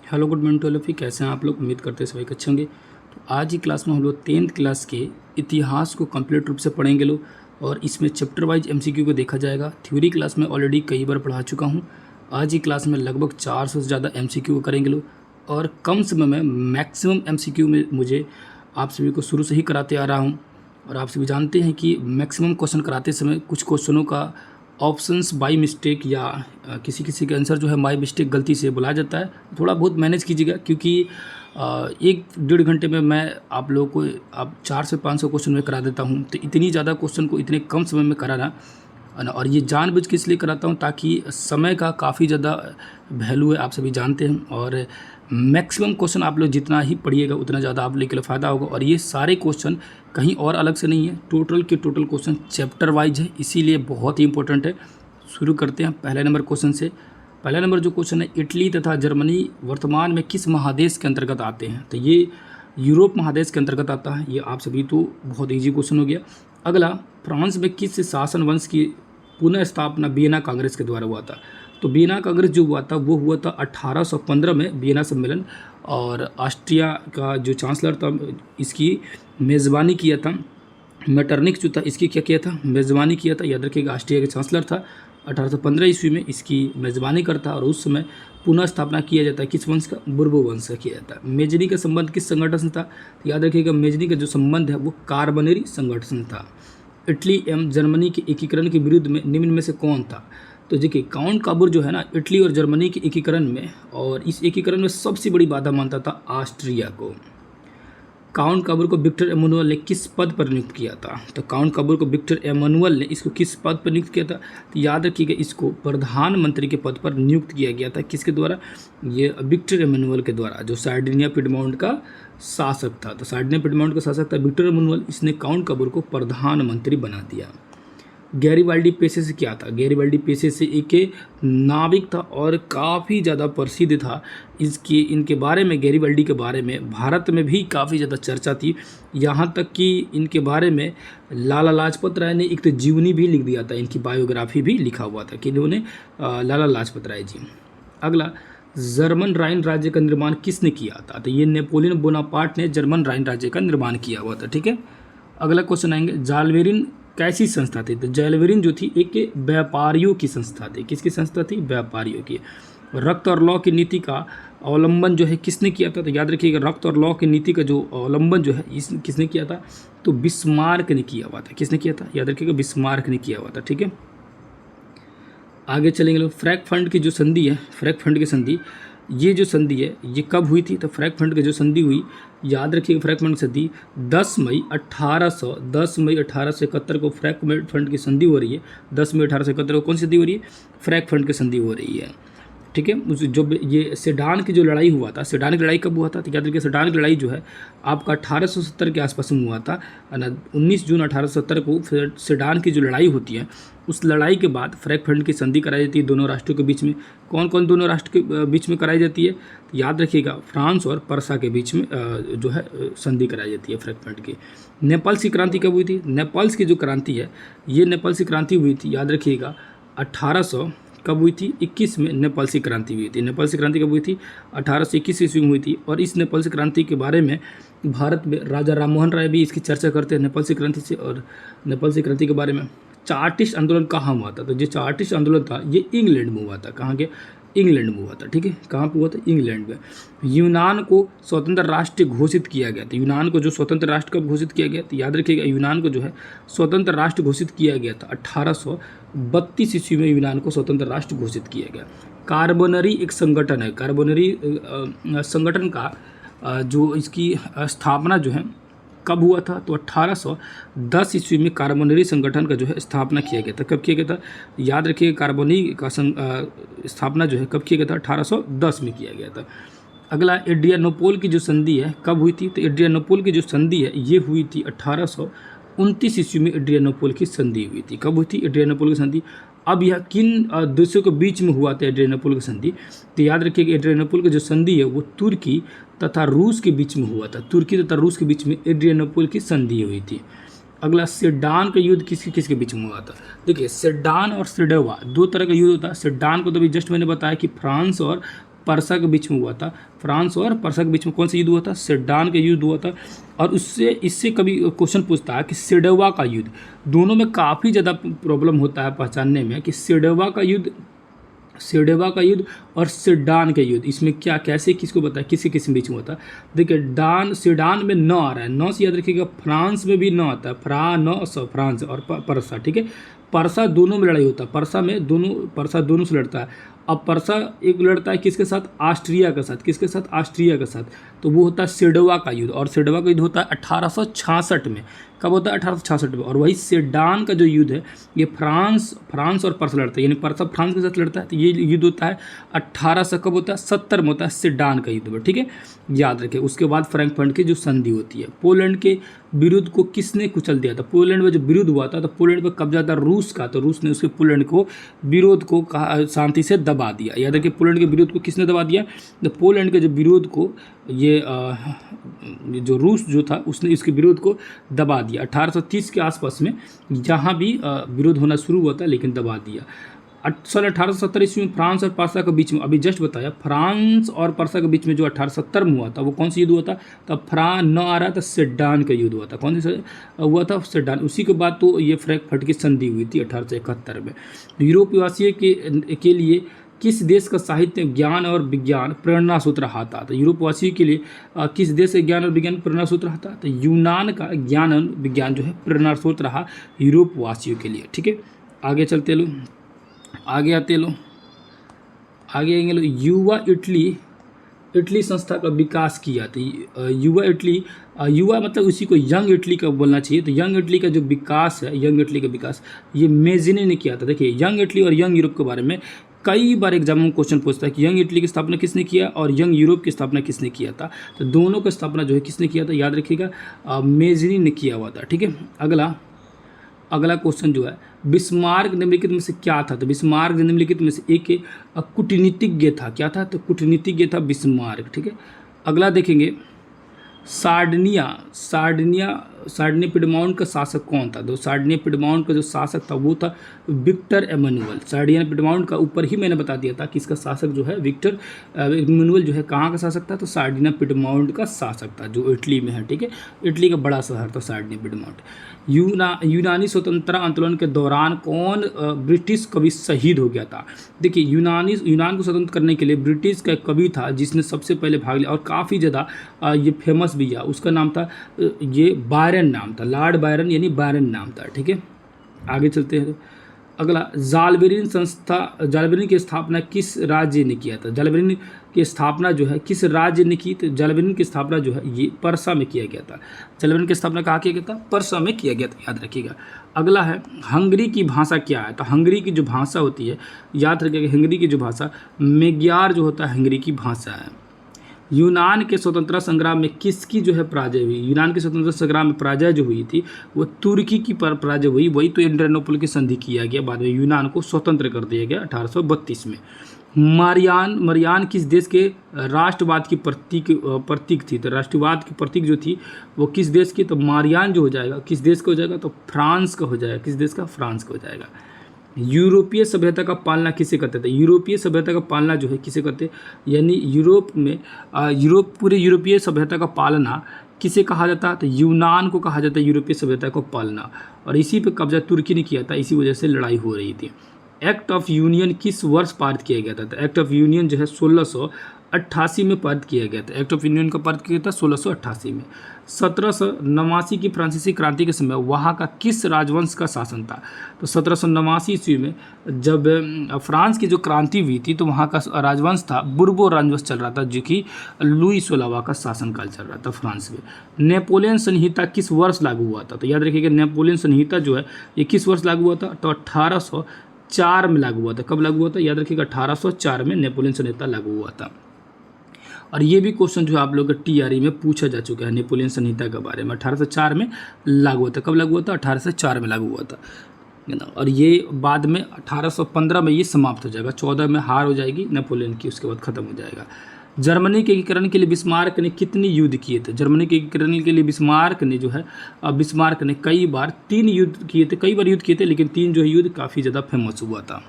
Hello good morning to all of you. कैसे हैं आप लोग? उम्मीद करते हैं सभी अच्छे होंगे। तो आज की क्लास में हम लोग 10th क्लास के इतिहास को कंप्लीट रूप से पढ़ेंगे लोग, और इसमें चैप्टर वाइज एमसीक्यू को देखा जाएगा। थ्योरी क्लास में ऑलरेडी कई बार पढ़ा चुका हूं। आज की क्लास में लगभग 400 से ज़्यादा एमसीक्यू को करेंगे लोग, और कम समय में मैक्सिमम एमसीक्यू में मुझे आप सभी को शुरू से ही कराते आ रहा हूँ। और आप सभी जानते हैं कि मैक्सिमम क्वेश्चन कराते समय कुछ क्वेश्चनों का ऑप्शंस बाय मिस्टेक या किसी किसी के आंसर जो है बाय मिस्टेक गलती से बुलाया जाता है। थोड़ा बहुत मैनेज कीजिएगा, क्योंकि 1-1.5 घंटे में मैं आप लोगों को अब 400 से 500 क्वेश्चन में करा देता हूं। तो इतनी ज़्यादा क्वेश्चन को इतने कम समय में कराना, और ये जानबूझ के इसलिए कराता हूं ताकि समय का काफ़ी ज़्यादा वैल्यू है, आप सभी जानते हैं। और मैक्सिमम क्वेश्चन आप लोग जितना ही पढ़िएगा उतना ज़्यादा आप लोग के लिए फ़ायदा होगा। और ये सारे क्वेश्चन कहीं और अलग से नहीं है, टोटल के टोटल क्वेश्चन चैप्टर वाइज है, इसीलिए बहुत ही इंपॉर्टेंट है। शुरू करते हैं पहले नंबर क्वेश्चन से। पहला नंबर जो क्वेश्चन है, इटली तथा जर्मनी वर्तमान में किस महादेश के अंतर्गत आते हैं? तो ये यूरोप महादेश के अंतर्गत आता है। ये आप सभी तो बहुत ईजी क्वेश्चन हो गया। अगला, फ्रांस में किस शासन वंश की पुनः स्थापना वियना कांग्रेस के द्वारा हुआ था? तो वियना कांग्रेस जो हुआ था वो हुआ था 1815 में, वियना सम्मेलन। और ऑस्ट्रिया का जो चांसलर था इसकी मेज़बानी किया था, मेटरनिक जो था इसकी क्या किया था, मेज़बानी किया था। याद रखिएगा, ऑस्ट्रिया के चांसलर था। 1815 ईस्वी में इसकी मेज़बानी करता, और उस समय पुनः स्थापना किया जाता है किस वंश का? बुर्बो वंश का किया जाता है। मेजनी का संबंध किस संगठन से था? तो याद रखिएगा, मेजनी का जो संबंध है वो कार्बोनेरी संगठन था। इटली एवं जर्मनी के एकीकरण के विरुद्ध में निम्न में से कौन था? तो देखिए, काउंट काबूर जो है ना, इटली और जर्मनी के एकीकरण में, और इस एकीकरण में सबसे बड़ी बाधा मानता था ऑस्ट्रिया को। काउंट काबूर को विक्टर एमानुएल ने किस पद पर नियुक्त किया था? तो काउंट काबूर को विक्टर एमानुएल ने इसको किस पद पर नियुक्त किया था? तो याद रखिएगा, इसको प्रधानमंत्री के पद पर नियुक्त किया गया था। किसके द्वारा? ये विक्टर एमानुएल के द्वारा, जो सार्डिनिया पिडमोंट का शासक था। तो सार्डिनिया पिडमोंट का शासक था विक्टर एमानुएल, इसने काउंट काबूर को प्रधानमंत्री बना दिया। गैरीबाल्डी पेशे से क्या था? गैरीबाल्डी पेशे से एक नाविक था और काफ़ी ज़्यादा प्रसिद्ध था। इनके बारे में, गैरीबाल्डी के बारे में भारत में भी काफ़ी ज़्यादा चर्चा थी। यहाँ तक कि इनके बारे में लाला लाजपत राय ने एक तो जीवनी भी लिख दिया था, इनकी बायोग्राफी भी लिखा हुआ था कि इन्होंने लाला लाजपत राय जी। अगला, जर्मन राइन राज्य का निर्माण किसने किया था? तो ये नेपोलियन बोनापार्ट ने जर्मन राइन राज्य का निर्माण किया हुआ था। ठीक है। अगला क्वेश्चन आएंगे, जालवेरिन कैसी संस्था थी? तो जालवेरिन जो थी एक व्यापारियों की संस्था थी। किसकी संस्था थी? व्यापारियों की। रक्त और लौ की नीति का अवलंबन जो है किसने किया था? तो याद रखिएगा, रक्त और लौ की नीति का जो अवलंबन जो है इस किसने किया था? तो बिस्मार्क ने किया हुआ था। किसने किया था? याद रखिएगा, बिस्मार्क ने किया हुआ था। ठीक है। आगे चलेंगे लोग, फ्रैंकफर्ट की जो संधि है, फ्रैंकफर्ट की संधि, ये जो संधि है ये कब हुई थी? तो फ्रैंकफर्ट की जो संधि हुई, याद रखिएगा, फ्रैंकफर्ट की संधि 10 मई 1871 को फ्रैंकफर्ट की संधि हो रही है। 10 मई 1871 को कौन सी संधि हो रही है? फ्रैंकफर्ट की संधि हो रही है। ठीक है। उस जो ये सेडान की जो लड़ाई हुआ था, सेडान की लड़ाई कब हुआ था? तो याद रखिए, सेडान की लड़ाई जो है आपका 1870 के आसपास में हुआ था। 19 जून 1870 को फिर सेडान की जो लड़ाई होती है, उस लड़ाई के बाद फ्रैंकफर्ट की संधि कराई जाती है दोनों राष्ट्रों के बीच में। कौन कौन दोनों राष्ट्र के बीच में कराई जाती है? तो याद रखिएगा, फ्रांस और पर्सा के बीच में जो है संधि कराई जाती है फ्रैंकफर्ट की। नेपाल्स की क्रांति कब हुई थी? नेपाल्स की जो क्रांति है, ये नेपाल्स की क्रांति हुई थी, याद रखिएगा, 1800 कब हुई थी? 21 में नेपाल्सी क्रांति हुई थी। नेपाल्सी क्रांति कब हुई थी? 1821 ईस्वी में हुई थी। और इस नेपाल्सी क्रांति के बारे में भारत में राजा राममोहन राय भी इसकी चर्चा करते हैं नेपाल्सी क्रांति से। और नेपाल्सी क्रांति के बारे में चार्टिस्ट आंदोलन कहाँ हुआ था? तो जो चार्टिस्ट आंदोलन था ये इंग्लैंड में हुआ था। कहाँ के? इंग्लैंड में हुआ था। ठीक है। कहाँ पे हुआ था? इंग्लैंड में। यूनान को स्वतंत्र राष्ट्र घोषित किया गया था। यूनान को जो स्वतंत्र राष्ट्र कब घोषित किया गया? तो याद रखिएगा, यूनान को जो है स्वतंत्र राष्ट्र घोषित किया गया था 1832 ईस्वी में। यूनान को स्वतंत्र राष्ट्र घोषित किया गया। कार्बोनरी एक संगठन है। कार्बोनरी संगठन का जो इसकी स्थापना जो है कब हुआ था? तो 1810 ईस्वी में कार्बोनरी संगठन का जो है स्थापना किया गया था। कब किया गया था? याद रखिए, कार्बोनरी का स्थापना जो है कब किया गया था? 1810 में किया गया था। अगला, एड्रियानोपोल की जो संधि है कब हुई थी? तो एड्रियानोपोल की जो संधि है ये हुई थी 1829 ईस्वी में। एड्रियानोपोल की संधि हुई थी। कब हुई थी एड्रियानोपोल की संधि? अब यह किन देशों के बीच में हुआ था एड्रियानोपोल की संधि? तो याद रखिए, एड्रियानोपोल की जो संधि है वो तुर्की तथा रूस के बीच में हुआ था। तुर्की तथा रूस के बीच में एड्रियानोपोल की संधि हुई थी। अगला, सेडान का युद्ध किसके बीच में हुआ था? देखिए, सेडान और सेडोवा दो तरह का युद्ध होता है। सेडान को तो अभी जस्ट मैंने बताया कि फ्रांस और पर्सा के बीच में हुआ था। फ्रांस और पर्सा के बीच में कौन सा युद्ध हुआ था? सेडान का युद्ध हुआ था। और इससे कभी क्वेश्चन पूछता है कि सेडवा का युद्ध, दोनों में काफ़ी ज़्यादा प्रॉब्लम होता है पहचानने में कि सेडवा का युद्ध और सेडान का युद्ध, इसमें क्या कैसे किसको बताया, किसी किस बीच में होता है? देखिए सेडान में न आ रहा है, न से याद रखिएगा। फ्रांस में भी न आता है, फ्रांस और परसा, ठीक है। परसा दोनों में लड़ाई होता है, परसा दोनों से लड़ता है। अब परसा एक लड़ता है किसके साथ? ऑस्ट्रिया के साथ। किसके साथ? ऑस्ट्रिया के साथ। तो वो होता है सेडवा का युद्ध, और सेडवा का युद्ध होता है 1866 में। कब होता है? 1866 में। और वही सेडान का जो युद्ध है ये फ्रांस और परसा लड़ता है, यानी परसा फ्रांस के साथ लड़ता है। तो ये युद्ध होता है 1800, कब होता है? 70 में होता है सेडान का युद्ध, ठीक है, याद रखें। उसके बाद फ्रैंकफर्ट की जो संधि होती है, पोलैंड के विरुद्ध को किसने कुचल दिया था? पोलैंड में जो विरुद्ध हुआ था, तो पोलैंड पर कब्जा था रूस का, तो रूस ने उसके पोलैंड को विरोध को शांति से दबा दिया। याद रखिए, पोलैंड के विरोध को किसने दबा दिया? तो पोलैंड के जो विरोध को ये जो रूस जो था उसने इसके विरोध को दबा दिया 1830 के आसपास में, जहाँ भी विरोध होना शुरू हुआ था, लेकिन दबा दिया। सन 1870 ईस्वी में फ्रांस और परसा के बीच में, अभी जस्ट बताया, फ्रांस और परसा के बीच में जो 1870 में हुआ था, वो कौन सा युद्ध हुआ था? तब फ्रांस न आ रहा था, सेडान का युद्ध हुआ था। कौन सा हुआ था? सेडान। उसी के बाद तो ये फ्रैंकफर्ट की संधि हुई थी 1871 में। यूरोपवासियों के लिए किस देश का साहित्य, ज्ञान और विज्ञान प्रेरणा सूत्र रहा था? तो यूरोपवासियों के लिए किस देश का ज्ञान और विज्ञान प्रेरणा सूत्र रहा था? तो यूनान का ज्ञान और विज्ञान जो है प्रेरणा सूत्र रहा यूरोपवासियों के लिए, ठीक है। आगे चलते लो, आगे आते लो, आगे आएंगे लो। युवा इटली संस्था का विकास किया था। युवा मतलब उसी को यंग इटली का बोलना चाहिए। तो यंग इटली का जो विकास है, यंग इटली का विकास ये मेज़नी ने किया था। देखिए, यंग इटली और यंग यूरोप के बारे में कई बार एग्जाम में क्वेश्चन पूछता है कि यंग इटली की स्थापना किसने किया और यंग यूरोप की स्थापना किसने किया था। तो दोनों की स्थापना जो है किसने किया था? याद रखिएगा, मेज़नी ने किया हुआ था, ठीक है। अगला क्वेश्चन जो है, बिस्मार्क निम्नलिखित में से क्या था? तो बिस्मार्क निम्नलिखित में से एक कूटनीतिज्ञ था। क्या था? तो कूटनीतिज्ञ था बिस्मार्क, ठीक है। अगला देखेंगे, सार्डिनिया पिडमाउंट का शासक कौन था? तो सार्डिनिया पिडमाउंट का जो शासक था वो था विक्टर एमैनुअल। सार्डिनिया पिडमाउंट का ऊपर ही मैंने बता दिया था कि इसका शासक जो है विक्टर एमैनुअल जो है कहाँ का शासक था? तो सार्डिनिया पिडमाउंट का शासक था, जो इटली में है, ठीक है। इटली का बड़ा शहर था सार्डिनिया पिडमाउंट। यूनानी स्वतंत्रता आंदोलन के दौरान कौन ब्रिटिश कवि शहीद हो गया था? देखिए, यूनान को स्वतंत्र करने के लिए ब्रिटिश का कवि था जिसने सबसे पहले भाग लिया और काफ़ी ज़्यादा ये फेमस भी है। उसका नाम था ये बायरन नाम था, लॉर्ड बायरन, यानी बायरन नाम था, ठीक है। आगे चलते हैं। अगला, जालबेरिन की स्थापना किस राज्य ने किया था? जालबेरिन की स्थापना जो है किस राज्य ने की? तो जालबेरिन की स्थापना जो है ये परसा में किया गया था। जालबेरिन की स्थापना कहाँ किया गया था? परसा में किया गया था, याद रखिएगा। अगला है, हंगरी की भाषा क्या है? तो हंगरी की जो भाषा होती है, याद रखिएगा, हंगरी की जो भाषा मेग्यार जो होता है हंगरी की भाषा है। यूनान के स्वतंत्रता संग्राम में किसकी जो है पराजय हुई? यूनान के स्वतंत्रता संग्राम में पराजय जो हुई थी वो तुर्की की पराजय हुई। वही तो एड्रियानोपल की संधि किया गया, बाद में यूनान को स्वतंत्र कर दिया गया 1832 में। मरियान किस देश के राष्ट्रवाद की प्रतीक थी? तो राष्ट्रवाद की प्रतीक जो थी वो किस देश की? तो मारियान जो हो जाएगा किस देश का हो जाएगा? तो फ्रांस का हो जाएगा। किस देश का? फ्रांस का हो जाएगा। यूरोपीय सभ्यता का पालना किसे करते थे? यूरोपीय सभ्यता का पालना जो है किसे करते? यानी पूरे यूरोपीय सभ्यता का पालना किसे कहा जाता है? तो यूनान को कहा जाता है यूरोपीय सभ्यता को पालना। और इसी पे कब्जा तुर्की ने किया था, इसी वजह से लड़ाई हो रही थी। एक्ट ऑफ यूनियन किस वर्ष पारित किया गया था? तो एक्ट ऑफ यूनियन जो है 1688 में पारित किया गया था। एक्ट ऑफ यूनियन का पारित किया था 1688 में। 1789 की फ्रांसीसी क्रांति के समय वहाँ का किस राजवंश का शासन था? तो 1789 ईस्वी में जब फ्रांस की जो क्रांति हुई थी तो वहाँ का राजवंश था बुर्बो राजवंश चल रहा था, जो कि लुई 16वां का शासनकाल चल रहा था फ्रांस में। नेपोलियन संहिता किस वर्ष लागू हुआ था? तो याद रखिएगा, नेपोलियन संहिता जो है ये किस वर्ष लागू हुआ था? तो 1804 में लागू हुआ था। कब लागू हुआ था? याद रखिएगा, 1804 में नेपोलियन संहिता लागू हुआ था। और ये भी क्वेश्चन जो है आप लोग के टीआरई में पूछा जा चुका है नेपोलियन संहिता के बारे में। 1804 में लागू हुआ था। कब लागू हुआ था? 1804 में लागू हुआ था, है ना। और ये बाद में 1815 में ये समाप्त हो जाएगा। 14 में हार हो जाएगी नेपोलियन की, उसके बाद खत्म हो जाएगा। जर्मनी के एकीकरण के लिए बिस्मार्क ने कितने युद्ध किए थे? जर्मनी के एकीकरण के लिए बिस्मार्क ने कई बार 3 युद्ध किए थे, लेकिन 3 जो है युद्ध काफ़ी ज़्यादा फेमस हुआ था।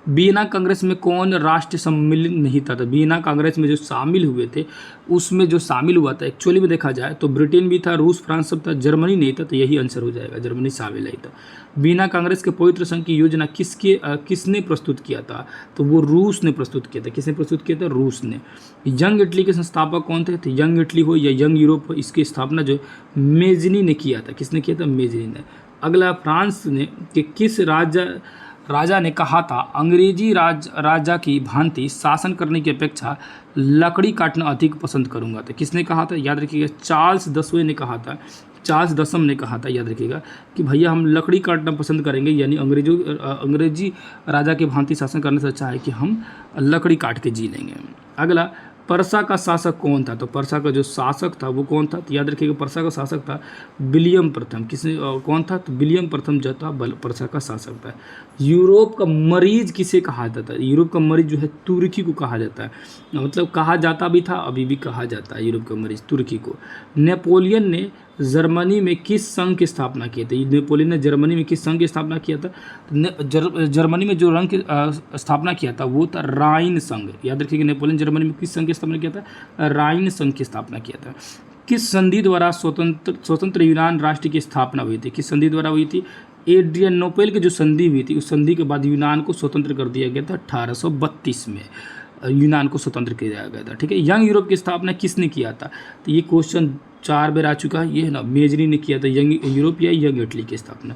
वियना कांग्रेस में कौन राष्ट्र सम्मिलित नहीं था? तो वियना कांग्रेस में जो शामिल हुए थे, उसमें जो शामिल हुआ था एक्चुअली में देखा जाए तो ब्रिटेन भी था, रूस फ्रांस सब था, जर्मनी नहीं था। तो यही आंसर हो जाएगा, जर्मनी शामिल नहीं था। वियना कांग्रेस के पवित्र संघ की योजना किसने प्रस्तुत किया था? तो वो रूस ने प्रस्तुत किया था। किसने प्रस्तुत किया था? रूस ने। यंग इटली के संस्थापक कौन थे? तो यंग इटली हो या यंग यूरोप हो, इसकी स्थापना जो मेजनी ने किया था। किसने किया था? मेजनी ने। अगला, फ्रांस ने कि किस राजा ने कहा था अंग्रेजी राजा की भांति शासन करने की अपेक्षा लकड़ी काटना अधिक पसंद करूंगा? तो किसने कहा था? याद रखिएगा, चार्ल्स 10वें ने कहा था, चार्ल्स 10वीं ने कहा था, याद रखिएगा, कि भैया हम लकड़ी काटना पसंद करेंगे, यानी अंग्रेजी राजा के भांति शासन करने से अच्छा है कि हम लकड़ी काट के जी लेंगे। अगला, परसा का शासक कौन था? तो परसा का जो शासक था वो कौन था? तो याद रखिएगा, परसा का शासक था विलियम प्रथम। किसने कौन था? तो विलियम प्रथम जो था परसा का शासक था। यूरोप का मरीज किसे कहा जाता है? यूरोप का मरीज जो है तुर्की को कहा जाता है, मतलब कहा जाता भी था, अभी भी कहा जाता है यूरोप का मरीज तुर्की को। नेपोलियन ने जर्मनी में किस संघ की स्थापना की थी? नेपोलियन ने जर्मनी में किस संघ की स्थापना किया था? जर्मनी में जो रंग की स्थापना किया था वो था राइन संघ। याद रखिएगा, नेपोलियन जर्मनी में किस संघ की स्थापना किया था? राइन संघ की स्थापना किया था। किस संधि द्वारा स्वतंत्र यूनान राष्ट्र की स्थापना हुई थी? किस संधि द्वारा हुई थी? एड्रियानोपल की जो संधि हुई थी, उस संधि के बाद यूनान को स्वतंत्र कर दिया गया था 1832 में। यूनान को स्वतंत्र किया गया था। ठीक है। यंग यूरोप की स्थापना किसने किया था? तो ये क्वेश्चन 4 बार आ चुका है, ये है ना, मेजनी ने किया था यंग यूरोप या यंग इटली की स्थापना।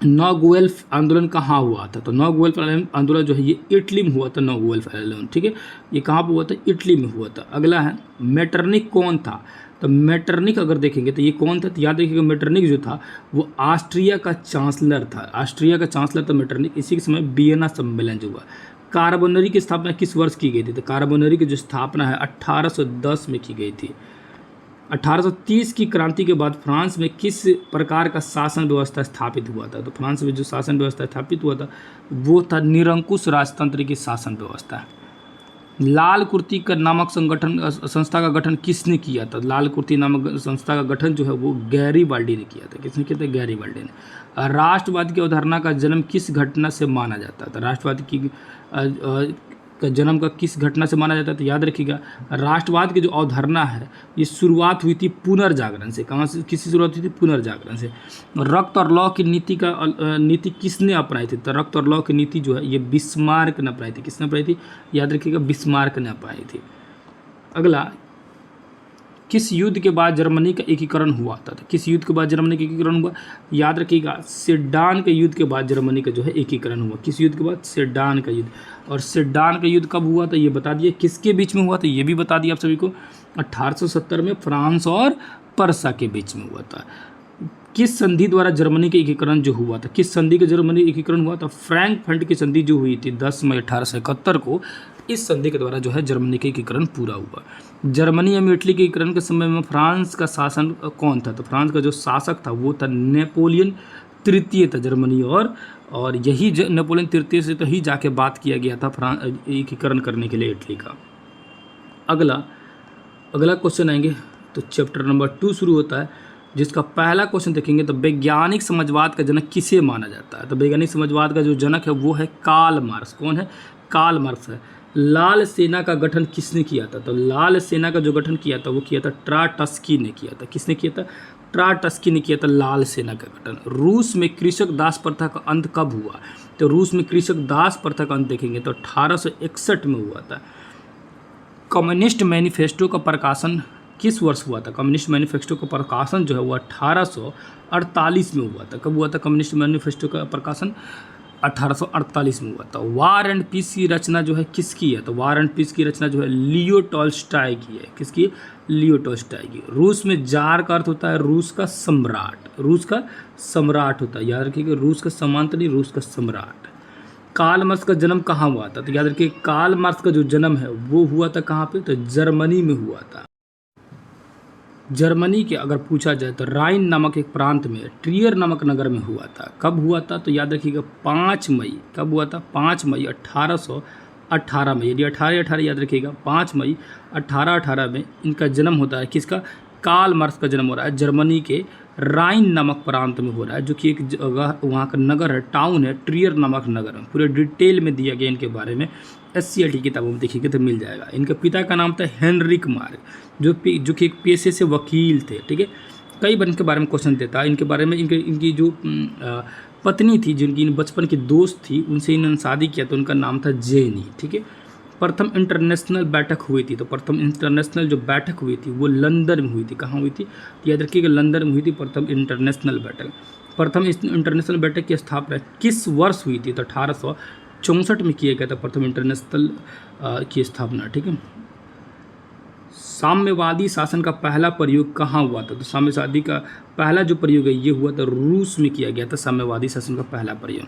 नौ गुएल्फ आंदोलन कहाँ हुआ था? तो नौ गुएल्फ आंदोलन जो है ये इटली में हुआ था। नौ गुएल्फ आंदोलन, ठीक है, ये कहाँ पर हुआ था? इटली में हुआ था। अगला है, मेटरनिक कौन था? तो मेटरनिक अगर देखेंगे तो ये कौन था? तो याद रखिएगा, मेटरनिक जो था वो ऑस्ट्रिया का चांसलर था। ऑस्ट्रिया का चांसलर था मेटरनिक। इसी के समय वियना सम्मेलन जो हुआ। कार्बोनरी की स्थापना किस वर्ष की गई थी? तो कार्बोनरी की जो स्थापना है 1810 में की गई थी। 1830 की क्रांति के बाद फ्रांस में किस प्रकार का शासन व्यवस्था स्थापित हुआ था? तो फ्रांस में जो शासन व्यवस्था स्थापित हुआ था वो था निरंकुश राजतंत्र की शासन व्यवस्था। लाल कुर्ती का नामक संस्था का गठन किसने किया था? लाल कुर्ती नामक संस्था का गठन जो है वो गैरीबाल्डी ने किया था। किसने किया था? गैरीबाल्डी ने। राष्ट्रवाद की अवधारणा का जन्म किस घटना से माना जाता था? राष्ट्रवाद की का जन्म का किस घटना से माना जाता है? तो याद रखिएगा, राष्ट्रवाद की जो अवधारणा है ये शुरुआत हुई थी पुनर्जागरण से। कहाँ से, किससे शुरुआत हुई थी? पुनर्जागरण से। रक्त और लौ की नीति किसने अपनाई थी? तो रक्त और लौ की नीति जो है ये बिस्मार्क ने अपनाई थी। किसने अपनाई थी? याद रखिएगा, बिस्मार्क ने अपनाई थी। अगला, किस युद्ध के बाद जर्मनी का एकीकरण हुआ था? तो किस युद्ध के बाद जर्मनी का एकीकरण हुआ? याद रखिएगा, सेडान के युद्ध के बाद जर्मनी का जो है एकीकरण हुआ। किस युद्ध के बाद? सेडान का युद्ध। और सेडान का युद्ध कब हुआ था ये बता दिए। किसके बीच में हुआ था ये भी बता दिया आप सभी को। 1870 में फ्रांस और परसा के बीच में हुआ था। किस संधि द्वारा जर्मनी के एकीकरण जो हुआ था? किस संधि के जर्मनी एकीकरण हुआ था? फ्रैंकफर्ट की संधि जो हुई थी 10 मई 1871 को, इस संधि के द्वारा जो है जर्मनी के एकीकरण पूरा हुआ। जर्मनी एवं इटली के एकीकरण के समय में फ्रांस का शासन कौन था? तो फ्रांस का जो शासक था वो था नेपोलियन तृतीय था जर्मनी। और यही नेपोलियन तृतीय से तो ही जाके बात किया गया था एकीकरण करने के लिए इटली का। अगला क्वेश्चन आएंगे तो चैप्टर नंबर 2 शुरू होता है, जिसका पहला क्वेश्चन देखेंगे तो वैज्ञानिक समाजवाद का जनक किसे माना जाता है? तो वैज्ञानिक समाजवाद का जो जनक है वो है कार्ल मार्क्स। कौन है? कार्ल मार्क्स है। लाल सेना का गठन किसने किया था? तो लाल सेना का जो गठन किया था वो किया था ट्राटस्की ने किया था। किसने किया था? ट्राटस्की ने किया था लाल सेना का गठन। रूस में कृषक दास प्रथा का अंत कब हुआ? तो रूस में कृषक दास प्रथा का अंत देखेंगे तो 1861 में हुआ था। कम्युनिस्ट मैनिफेस्टो का प्रकाशन किस वर्ष हुआ था? कम्युनिस्ट मैनिफेस्टो का प्रकाशन जो है वो 1848 में हुआ था। कब हुआ था कम्युनिस्ट मैनिफेस्टो का प्रकाशन? 1848 में हुआ था। वार एंड पीस की रचना जो है किसकी है? तो वार एंड पीस की रचना जो है लियो टॉल्स्टॉय की है। किसकी? लियो टॉल्स्टॉय की। रूस में जार का अर्थ होता है रूस का सम्राट। रूस का सम्राट होता है, याद रखिएगा, रूस का सामंत नहीं, रूस का सम्राट। कार्ल मार्क्स का जन्म कहाँ हुआ था? तो याद रखिए, कार्ल मार्क्स का जो जन्म है वो हुआ था कहाँ पे? तो जर्मनी में हुआ था। जर्मनी के अगर पूछा जाए तो राइन नामक एक प्रांत में ट्रियर नामक नगर में हुआ था। कब हुआ था? तो याद रखिएगा 5 मई। कब हुआ था? 5 मई 1818 में। यदि 18 याद रखिएगा, 5 मई 1818 में इनका जन्म होता है। किसका? कार्ल मार्क्स का जन्म हो रहा है जर्मनी के राइन नामक प्रांत में हो रहा है, जो कि एक जगह वहाँ का नगर है, टाउन है, ट्रियर नामक नगर है। पूरे डिटेल में दिया गया इनके बारे में, SCLT किताबों में देखिएगा तो मिल जाएगा। इनके पिता का नाम था हेनरिक मार्क, जो कि एक पेशे से वकील थे। ठीक है, कई बार इनके बारे में क्वेश्चन देता है। इनके बारे में इनकी जो पत्नी थी, जिनकी बचपन की दोस्त थी, उनसे इन्होंने शादी किया, तो उनका नाम था जेनी। ठीक है, प्रथम इंटरनेशनल बैठक हुई थी, तो प्रथम इंटरनेशनल जो बैठक हुई थी वो लंदन में हुई थी। कहाँ हुई थी? याद रखिएगा, लंदन में हुई थी प्रथम इंटरनेशनल बैठक। प्रथम इंटरनेशनल बैठक की स्थापना किस वर्ष हुई थी? तो 1864 में किया गया था प्रथम इंटरनेशनल की स्थापना। ठीक है, साम्यवादी शासन का पहला प्रयोग कहाँ हुआ था? तो साम्यवादी का पहला जो प्रयोग है ये हुआ था रूस में किया गया था, साम्यवादी शासन का पहला प्रयोग।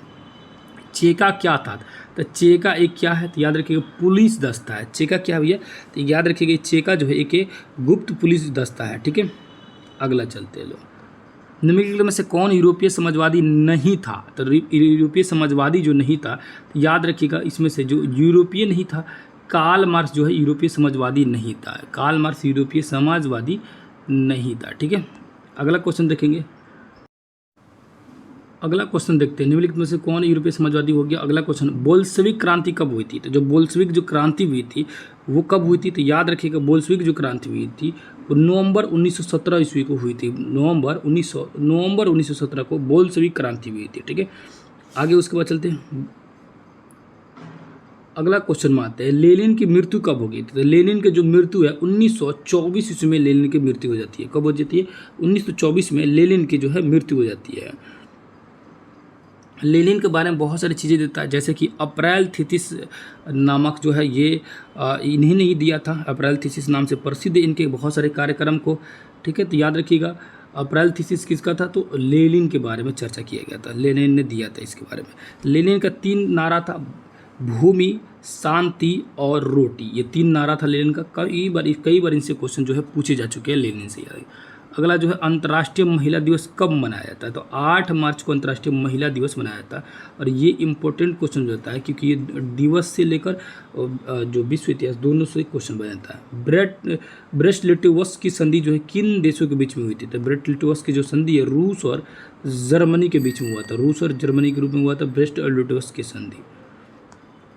चेका क्या था? तो चेका एक क्या है? तो याद रखिएगा पुलिस दस्ता है। चेका क्या भैया? तो याद रखिएगा चेका जो है एक गुप्त पुलिस दस्ता है। ठीक है, अगला चलते हैं लोग। निम्नलिखित में से कौन यूरोपीय समाजवादी नहीं था? तो यूरोपीय समाजवादी जो नहीं था, तो याद रखिएगा इसमें से जो यूरोपीय नहीं था, कार्ल मार्क्स जो है यूरोपीय समाजवादी नहीं था। कार्ल मार्क्स यूरोपीय समाजवादी नहीं था। ठीक है, अगला क्वेश्चन देखेंगे। अगला क्वेश्चन देखते हैं, निम्नलिखित में से कौन यूरोपीय समाजवादी हो गया? अगला क्वेश्चन, बोल्शेविक क्रांति कब हुई थी? तो जो बोल्शेविक जो क्रांति हुई थी वो कब हुई थी? तो याद रखिएगा बोल्शेविक जो क्रांति हुई थी वो नवंबर 1917 ईस्वी को हुई थी। नवंबर 1917 को बोल्शेविक क्रांति हुई थी। ठीक है, आगे उसके बाद चलते हैं। अगला क्वेश्चन में आते हैं, लेनिन की मृत्यु कब होगी? तो लेनिन की जो मृत्यु है 1924 ईस्वी में लेनिन की मृत्यु हो जाती है। कब हो जाती है? 1924 में लेनिन की जो है मृत्यु हो जाती है। लेनिन के बारे में बहुत सारी चीज़ें देता है, जैसे कि अप्रैल थीसिस नामक जो है ये इन्हीं ने ही दिया था। अप्रैल थीसिस नाम से प्रसिद्ध इनके बहुत सारे कार्यक्रम को। ठीक है, तो याद रखिएगा अप्रैल थीसिस किसका था? तो लेनिन के बारे में चर्चा किया गया था, लेनिन ने दिया था इसके बारे में। लेनिन का 3 नारा था, भूमि, शांति और रोटी। ये 3 नारा था लेनिन का। कई बार इनसे क्वेश्चन जो है पूछे जा चुके हैं लेनिन से। अगला जो है अंतर्राष्ट्रीय महिला दिवस कब मनाया जाता है? तो 8 मार्च को अंतर्राष्ट्रीय महिला दिवस मनाया जाता है। और ये इंपॉर्टेंट क्वेश्चन होता है क्योंकि ये दिवस से लेकर जो विश्व इतिहास दोनों से क्वेश्चन बन जाता है। ब्रेस्ट लिटोवस्क की संधि जो है किन देशों के बीच में हुई थी? तो ब्रेस्ट लिटोवस्क की जो संधि है रूस और जर्मनी के बीच में हुआ था। रूस और जर्मनी के रूप में हुआ था ब्रेस्ट लिटोवस्क की संधि।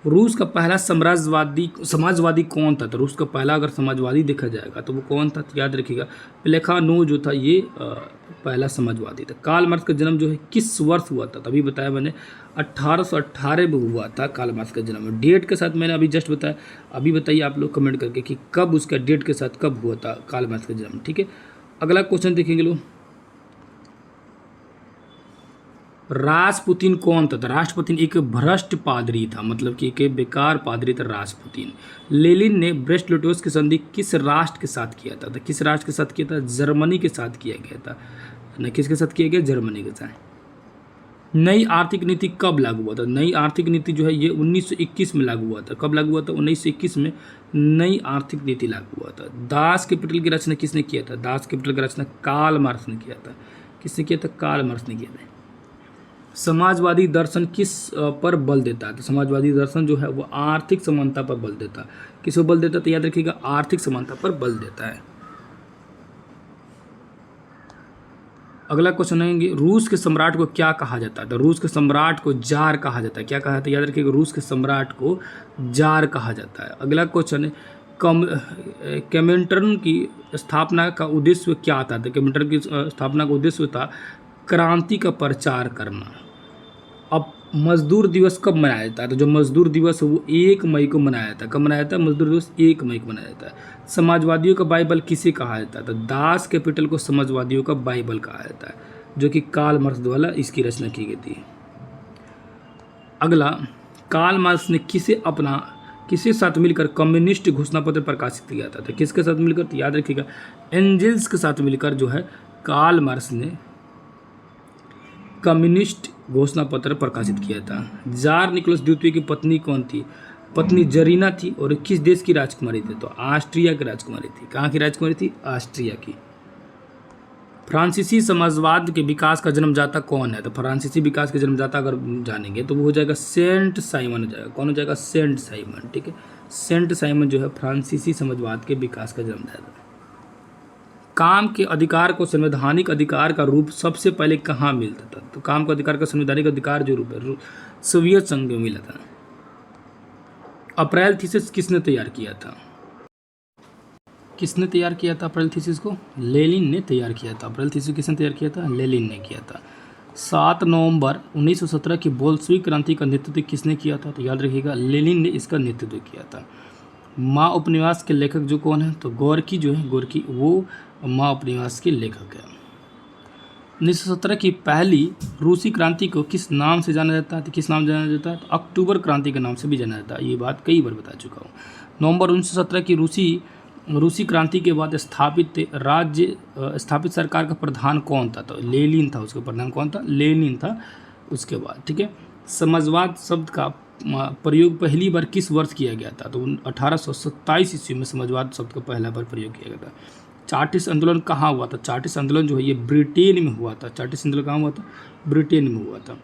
रूस का पहला समाजवादी कौन था? तो रूस का पहला अगर समाजवादी देखा जाएगा तो वो कौन था? तो याद रखिएगा प्लेखानोव जो था ये पहला समाजवादी था। कार्ल मार्क्स का जन्म जो है किस वर्ष हुआ था? तभी बताया मैंने 1818 में हुआ था कार्ल मार्क्स का जन्म। डेट के साथ मैंने अभी जस्ट बताया, अभी बताइए आप लोग कमेंट करके कि कब उसका डेट के साथ कब हुआ था कार्ल मार्क्स का जन्म। ठीक है, अगला क्वेश्चन देखेंगे लोग, रासपुतीन कौन था? तो रासपुतीन एक भ्रष्ट पादरी था, मतलब कि एक बेकार पादरी था रासपुतीन। लेनिन ने ब्रेस्ट लिटोवस्क की संधि किस राष्ट्र के साथ किया था? तो किस राष्ट्र के साथ किया था? जर्मनी के साथ किया गया था। न किसके साथ किया गया? जर्मनी के साथ। नई आर्थिक नीति कब लागू हुआ था? नई आर्थिक नीति जो है ये 1921 में लागू हुआ था। कब लागू हुआ था? 1921 में नई आर्थिक नीति लागू हुआ था। दास कैपिटल की रचना किसने किया था? दास कैपिटल की रचना कार्ल मार्क्स ने किया था। किसने किया था? कार्ल मार्क्स ने किया था। समाजवादी दर्शन किस पर बल देता है? तो समाजवादी दर्शन जो है वो आर्थिक समानता पर बल देता है। किस पर बल देता है? तो याद रखिएगा आर्थिक समानता पर बल देता है। अगला क्वेश्चन है, रूस के सम्राट को क्या कहा जाता है? तो रूस के सम्राट को जार कहा जाता है। क्या कहा जाता है? याद रखिएगा रूस के सम्राट को जार कहा जाता है। अगला क्वेश्चन है, कमिंटर्न की स्थापना का उद्देश्य क्या था? तो कमिंटर्न की स्थापना का उद्देश्य था क्रांति का प्रचार करना। अब मजदूर दिवस कब मनाया जाता है? तो जो मजदूर दिवस है वो 1 मई को मनाया जाता है। कब मनाया जाता है? मजदूर दिवस 1 मई को मनाया जाता है। समाजवादियों का बाइबल किसे कहा जाता है? तो दास कैपिटल को समाजवादियों का बाइबल कहा जाता है, जो कि कार्ल मार्क्स द्वारा इसकी रचना की गई थी। अगला, कार्ल मार्क्स ने किसे साथ मिलकर कम्युनिस्ट घोषणा पत्र प्रकाशित किया था? तो किसके साथ मिलकर? तो याद रखिएगा एंजल्स के साथ मिलकर जो है कार्ल मार्क्स ने कम्युनिस्ट घोषणा पत्र प्रकाशित किया था। जार निकोलस द्वितीय की पत्नी कौन थी? पत्नी जरीना थी। और किस देश की राजकुमारी थी? तो ऑस्ट्रिया की राजकुमारी थी। कहाँ की राजकुमारी थी? ऑस्ट्रिया की। फ्रांसीसी समाजवाद के विकास का जन्मदाता कौन है? तो फ्रांसीसी विकास के जन्मदाता अगर जानेंगे तो वो हो जाएगा सेंट साइमन हो जाएगा। कौन हो जाएगा? Saint Simon. ठीक है, सेंट साइमन जो है फ्रांसीसी समाजवाद के विकास का जन्मदाता। काम के अधिकार को संवैधानिक अधिकार का रूप सबसे पहले कहाँ मिलता था? तो काम के अधिकार का संवैधानिक अधिकार जो रूप है सोवियत संघ में मिला था। अप्रैल थीसिस किसने तैयार किया था? किसने तैयार किया था अप्रैल थीसिस को? लेनिन ने तैयार किया था। अप्रैल थीसिस किसने तैयार किया था? लेनिन ने किया था। 7 नवंबर 1917 की बोल्शेविक क्रांति का नेतृत्व किसने किया था? तो याद रखिएगा लेनिन ने इसका नेतृत्व किया था। माँ उपन्यास के लेखक जो कौन है? तो गोर्की जो है, गोर्की वो माँ उपन्यास के लेखक है। 1917 की पहली रूसी क्रांति को किस नाम से जाना जाता है? तो किस नाम से जाना जाता है? तो अक्टूबर क्रांति के नाम से भी जाना जाता है। ये बात कई बार बता चुका हूँ। नवंबर 1917 की रूसी क्रांति के बाद स्थापित सरकार का प्रधान कौन था? तो लेनिन था। उसका प्रधान कौन था? लेनिन था उसके बाद। ठीक है। समाजवाद शब्द का प्रयोग पहली बार किस वर्ष किया गया था? तो 1827 ईस्वी में समाजवाद शब्द का पहला बार प्रयोग किया गया था। चार्टिस्ट आंदोलन कहाँ हुआ था? चार्टिस्ट आंदोलन जो है ये ब्रिटेन में हुआ था। चार्टिस्ट आंदोलन कहाँ हुआ था? ब्रिटेन में हुआ था।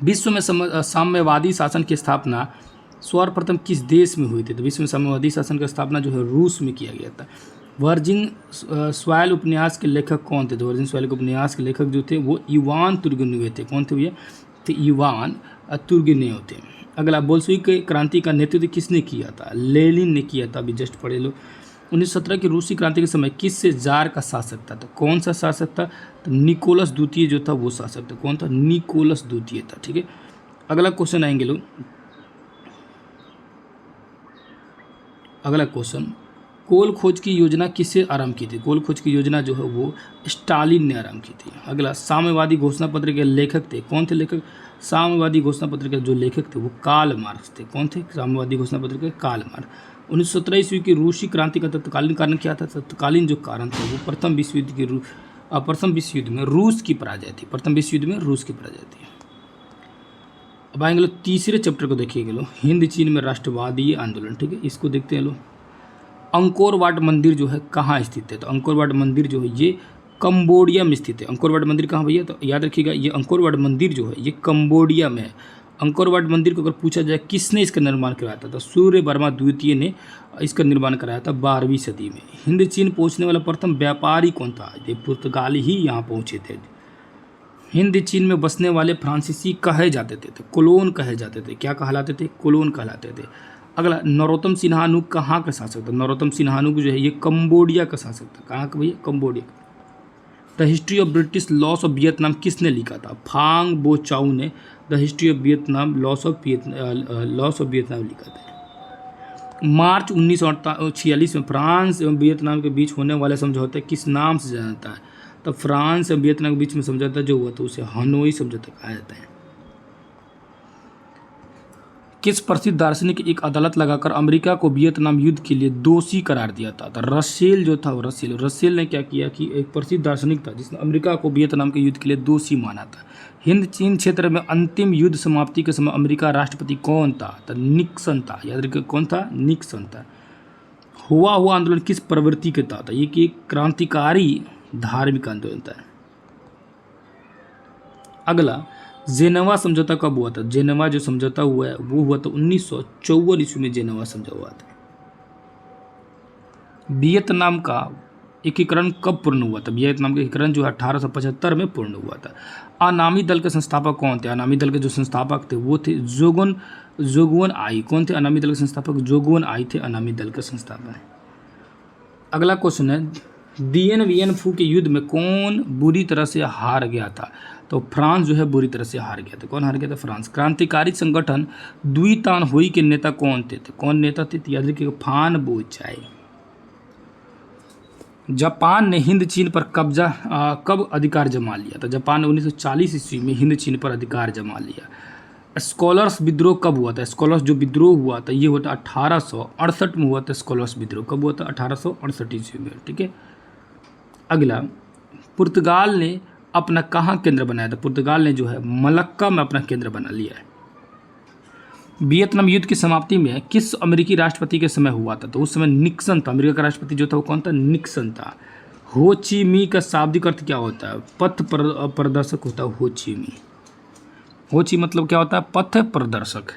विश्व में साम्यवादी शासन की स्थापना सर्वप्रथम किस देश में हुई थी? तो विश्व में साम्यवादी शासन की स्थापना जो है रूस में किया गया था। वर्जिन स्वाइल उपन्यास के लेखक कौन थे? तो वर्जिन स्वाइल उपन्यास के लेखक जो थे वो इवान तुर्गेनेव थे। कौन थे भैया? तो इवान तुर्गेनेव थे। अगला, बोल्शेविक क्रांति का नेतृत्व किसने किया था? लेनिन ने किया था। अभी जस्ट पढ़े लो। 1917 की रूसी क्रांति के समय किससे जार का शासक था? तो कौन सा शासक था? तो निकोलस द्वितीय जो था वो शासक था। कौन था? निकोलस द्वितीय था। ठीक है। अगला क्वेश्चन आएंगे लोग। अगला क्वेश्चन, कोल खोज की योजना किससे आरंभ की थी? कोल खोज की योजना जो है वो स्टालिन ने आरंभ की थी। अगला, साम्यवादी घोषणा पत्र के लेखक थे। कौन थे लेखक? साम्यवादी घोषणा पत्र के जो लेखक थे वो कार्ल मार्क्स थे। कौन थे? साम्यवादी घोषणा पत्र के कार्ल मार्क्स। 1917 ईस्वी की रूसी क्रांति का तत्कालीन कारण क्या था? तत्कालीन जो कारण था वो प्रथम विश्व युद्ध में रूस की पराजय थी। प्रथम विश्व युद्ध में रूस की पराजय थी। अब आएंगे लोग तीसरे चैप्टर को देखिएगा लोग, हिंद चीन में राष्ट्रवादी आंदोलन। ठीक है, इसको देखते हैं लोग। अंकोर वाट मंदिर जो है कहाँ स्थित है? तो अंकोर वाट मंदिर जो है ये कंबोडिया में स्थित है। अंकोर वाट मंदिर कहाँ भैया? तो याद रखिएगा ये अंकोर वाट मंदिर जो है ये कंबोडिया में है। अंकोर वाट मंदिर को अगर पूछा जाए किसने इसका निर्माण कराया था? तो सूर्य वर्मा द्वितीय ने इसका निर्माण कराया था 12वीं सदी में। हिंद चीन पहुँचने वाला प्रथम व्यापारी कौन था? ये पुर्तगाली ही यहाँ पहुँचे थे। हिंद चीन में बसने वाले फ्रांसीसी कहे जाते थे, तो कोलोन कहे जाते थे। क्या कहलाते थे? कोलोन कहलाते थे। अगला, नरोत्तम सिन्हानुक कहाँ का शासक था? नरोत्तम सिन्हानुक जो है ये कंबोडिया का शासक था। कहाँ का भैया? Cambodia. The history of British loss of Vietnam किसने लिखा था? फांग बो चाउ ने the history of Vietnam loss of Vietnam लिखा था। मार्च 1946 में फ्रांस एवं वियतनाम के बीच होने वाले समझौते किस नाम से जाना जाता है? तो फ्रांस और वियतनाम के बीच में समझौता जो हुआ था उसे हनोई समझौता कहा जाता है। किस प्रसिद्ध दार्शनिक एक अदालत लगाकर अमेरिका को वियतनाम युद्ध के लिए दोषी करार दिया था? तो रसेल जो था वो रसेल ने क्या किया कि एक प्रसिद्ध दार्शनिक था जिसने अमेरिका को वियतनाम के युद्ध के लिए दोषी माना था। हिंद चीन क्षेत्र में अंतिम युद्ध समाप्ति के समय अमेरिका राष्ट्रपति कौन था? तो निक्सन था। याद रखिए कौन था? निक्सन था। हुआ आंदोलन किस प्रवृत्ति के था? ये कि क्रांतिकारी धार्मिक आंदोलन था। अगला, जेनेवा समझौता कब हुआ था? जेनेवा जो समझौता हुआ है वो हुआ था 1954 ईस्वी में जेनेवा समझौता हुआ था। वियतनाम का एकीकरण कब पूर्ण हुआ था? वियतनाम का एकीकरण जो है 1875 में पूर्ण हुआ था। अनामी दल के संस्थापक कौन थे? अनामी दल के जो संस्थापक थे वो थे जोगुन आई। कौन थे अनामी दल के संस्थापक? जोगुन आई थे अनामी दल के संस्थापक। अगला क्वेश्चन है, दियन वियन फू के युद्ध में कौन बुरी तरह से हार गया था? तो फ्रांस जो है बुरी तरह से हार गया था। कौन हार गया था? फ्रांस। क्रांतिकारी संगठन द्वितान हुई के नेता कौन थे? तो कौन नेता थे? याद रखिएगा फान बो चाई। जापान ने हिंद चीन पर कब्जा कब अधिकार जमा लिया था? जापान ने 1940 ईस्वी में हिंद चीन पर अधिकार जमा लिया। स्कॉलर्स विद्रोह कब हुआ था? स्कॉलर्स जो विद्रोह हुआ था ये हुआ था 1868 में हुआ था। स्कॉलर्स विद्रोह कब हुआ था? 1868 ईस्वी में। ठीक है। अगला, पुर्तगाल ने अपना कहाँ केंद्र बनाया था? पुर्तगाल ने जो है मलक्का में अपना केंद्र बना लिया है। वियतनाम युद्ध की समाप्ति में किस अमेरिकी राष्ट्रपति के समय हुआ था? तो उस समय निक्सन था। अमेरिका का राष्ट्रपति जो था वो कौन था? निक्सन था। हो ची मी का शाब्दिक अर्थ क्या होता है? पथ प्रदर्शक होता है हो ची मी। हो ची मतलब क्या होता है? पथ प्रदर्शक।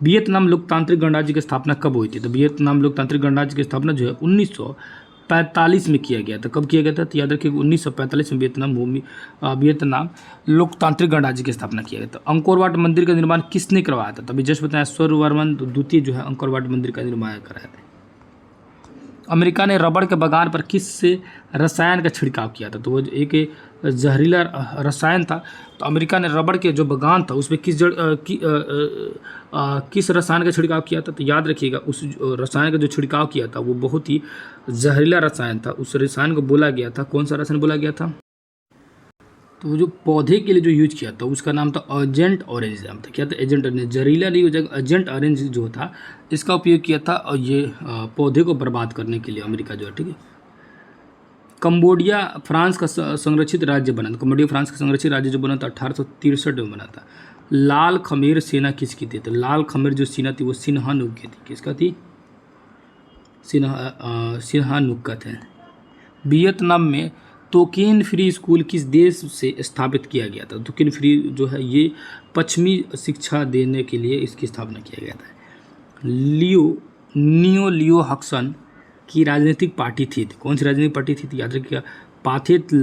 वियतनाम लोकतांत्रिक गणराज्य की स्थापना कब हुई थी? तो वियतनाम लोकतांत्रिक गणराज्य की स्थापना जो है 1945 में किया गया था। कब किया गया था? तो याद रखिए 1945 में वियतनाम लोकतांत्रिक गणराज्य की स्थापना किया गया था। अंकोर वाट मंदिर का निर्माण किसने करवाया था? तभी जस्ट बताया सूर्यवर्मन द्वितीय जो है अंकोर वाट मंदिर का निर्माण कराया था। अमेरिका ने रबड़ के बगान पर किस से रसायन का छिड़काव किया था? तो वो एक जहरीला रसायन था। तो अमेरिका ने रबड़ के जो बगान था उसमें किस रसायन का छिड़काव किया था? तो याद रखिएगा उस रसायन का जो छिड़काव किया था वो बहुत ही जहरीला रसायन था। उस रसायन को बोला गया था, कौन सा रसायन बोला गया था? तो वो जो पौधे के लिए जो यूज किया था उसका नाम था एजेंट ऑरेंज नाम था। क्या था? Agent orange. जहरीला नहीं हो जाएगा, एजेंट ऑरेंज जो था इसका उपयोग किया था और ये पौधे को बर्बाद करने के लिए अमेरिका जो है, ठीक है। कंबोडिया फ्रांस का संरक्षित राज्य बना था। कंबोडिया फ्रांस का संरक्षित राज्य जो बना था 1863 में बना था। लाल खमेर सेना किसकी थी? तो लाल खमेर जो सेना थी वो सिन्हानुक की थी। किसका थी? सिन्हानुक का थे। वियतनाम में तोकेन फ्री स्कूल किस देश से स्थापित किया गया था? तोकेन फ्री जो है ये पश्चिमी शिक्षा देने के लिए इसकी स्थापना किया गया था। लियो हक्सन की राजनीतिक पार्टी थी। कौन सी राजनीतिक पार्टी थी? याद रखिएगा पाथेत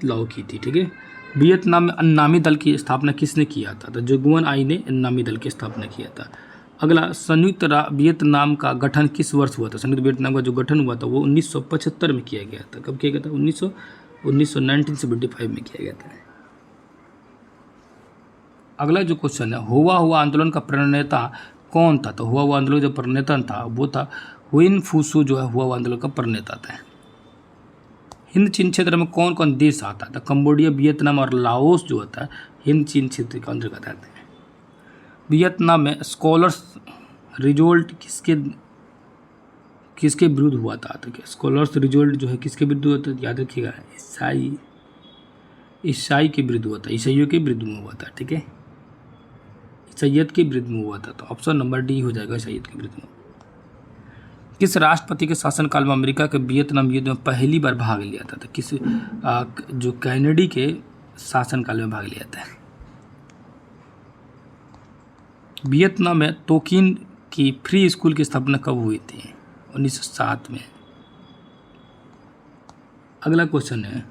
लाओ की थी, ठीक है। वियतनाम में अन्नामी दल की स्थापना किसने किया था? तो जुगुआन आई ने अन्नामी दल की स्थापना किया था। अगला, संयुक्त वियतनाम का गठन किस वर्ष हुआ था? संयुक्त वियतनाम का जो गठन हुआ था वो 1975 में किया गया था। कब किया गया था? 1975 में किया गया था। अगला जो क्वेश्चन है, हुआ आंदोलन का प्रणेता कौन था? तो हुआ आंदोलन जो प्रणेता था वो था हुइन फूसू जो है हुआ आंदोलन का प्रणेता था। हिंद चीन क्षेत्र में कौन कौन देश आता था? कंबोडिया, वियतनाम और लाओस जो होता है हिंद चीन क्षेत्र के अंतर्गत आते हैं। वियतनाम में स्कॉलर्स रिजोल्ट किसके विरुद्ध हुआ था? तो स्कॉलर्स रिजोल्ट जो है किसके विरुद्ध हुआ था? याद रखिएगा ईसाई के विरुद्ध हुआ था, ईसाइयों के विरुद्ध में हुआ था, ठीक है। ईसाइयत के विरुद्ध में हुआ था। तो ऑप्शन नंबर डी हो जाएगा, ईसाइयत के विरुद्ध में। किस राष्ट्रपति के शासनकाल में अमेरिका के वियतनाम युद्ध में पहली बार भाग लिया था? तो किस जो कैनेडी के शासनकाल में भाग लिया था। वियतनाम में तोकिन की फ्री स्कूल की स्थापना कब हुई थी? 1907 में। अगला क्वेश्चन है,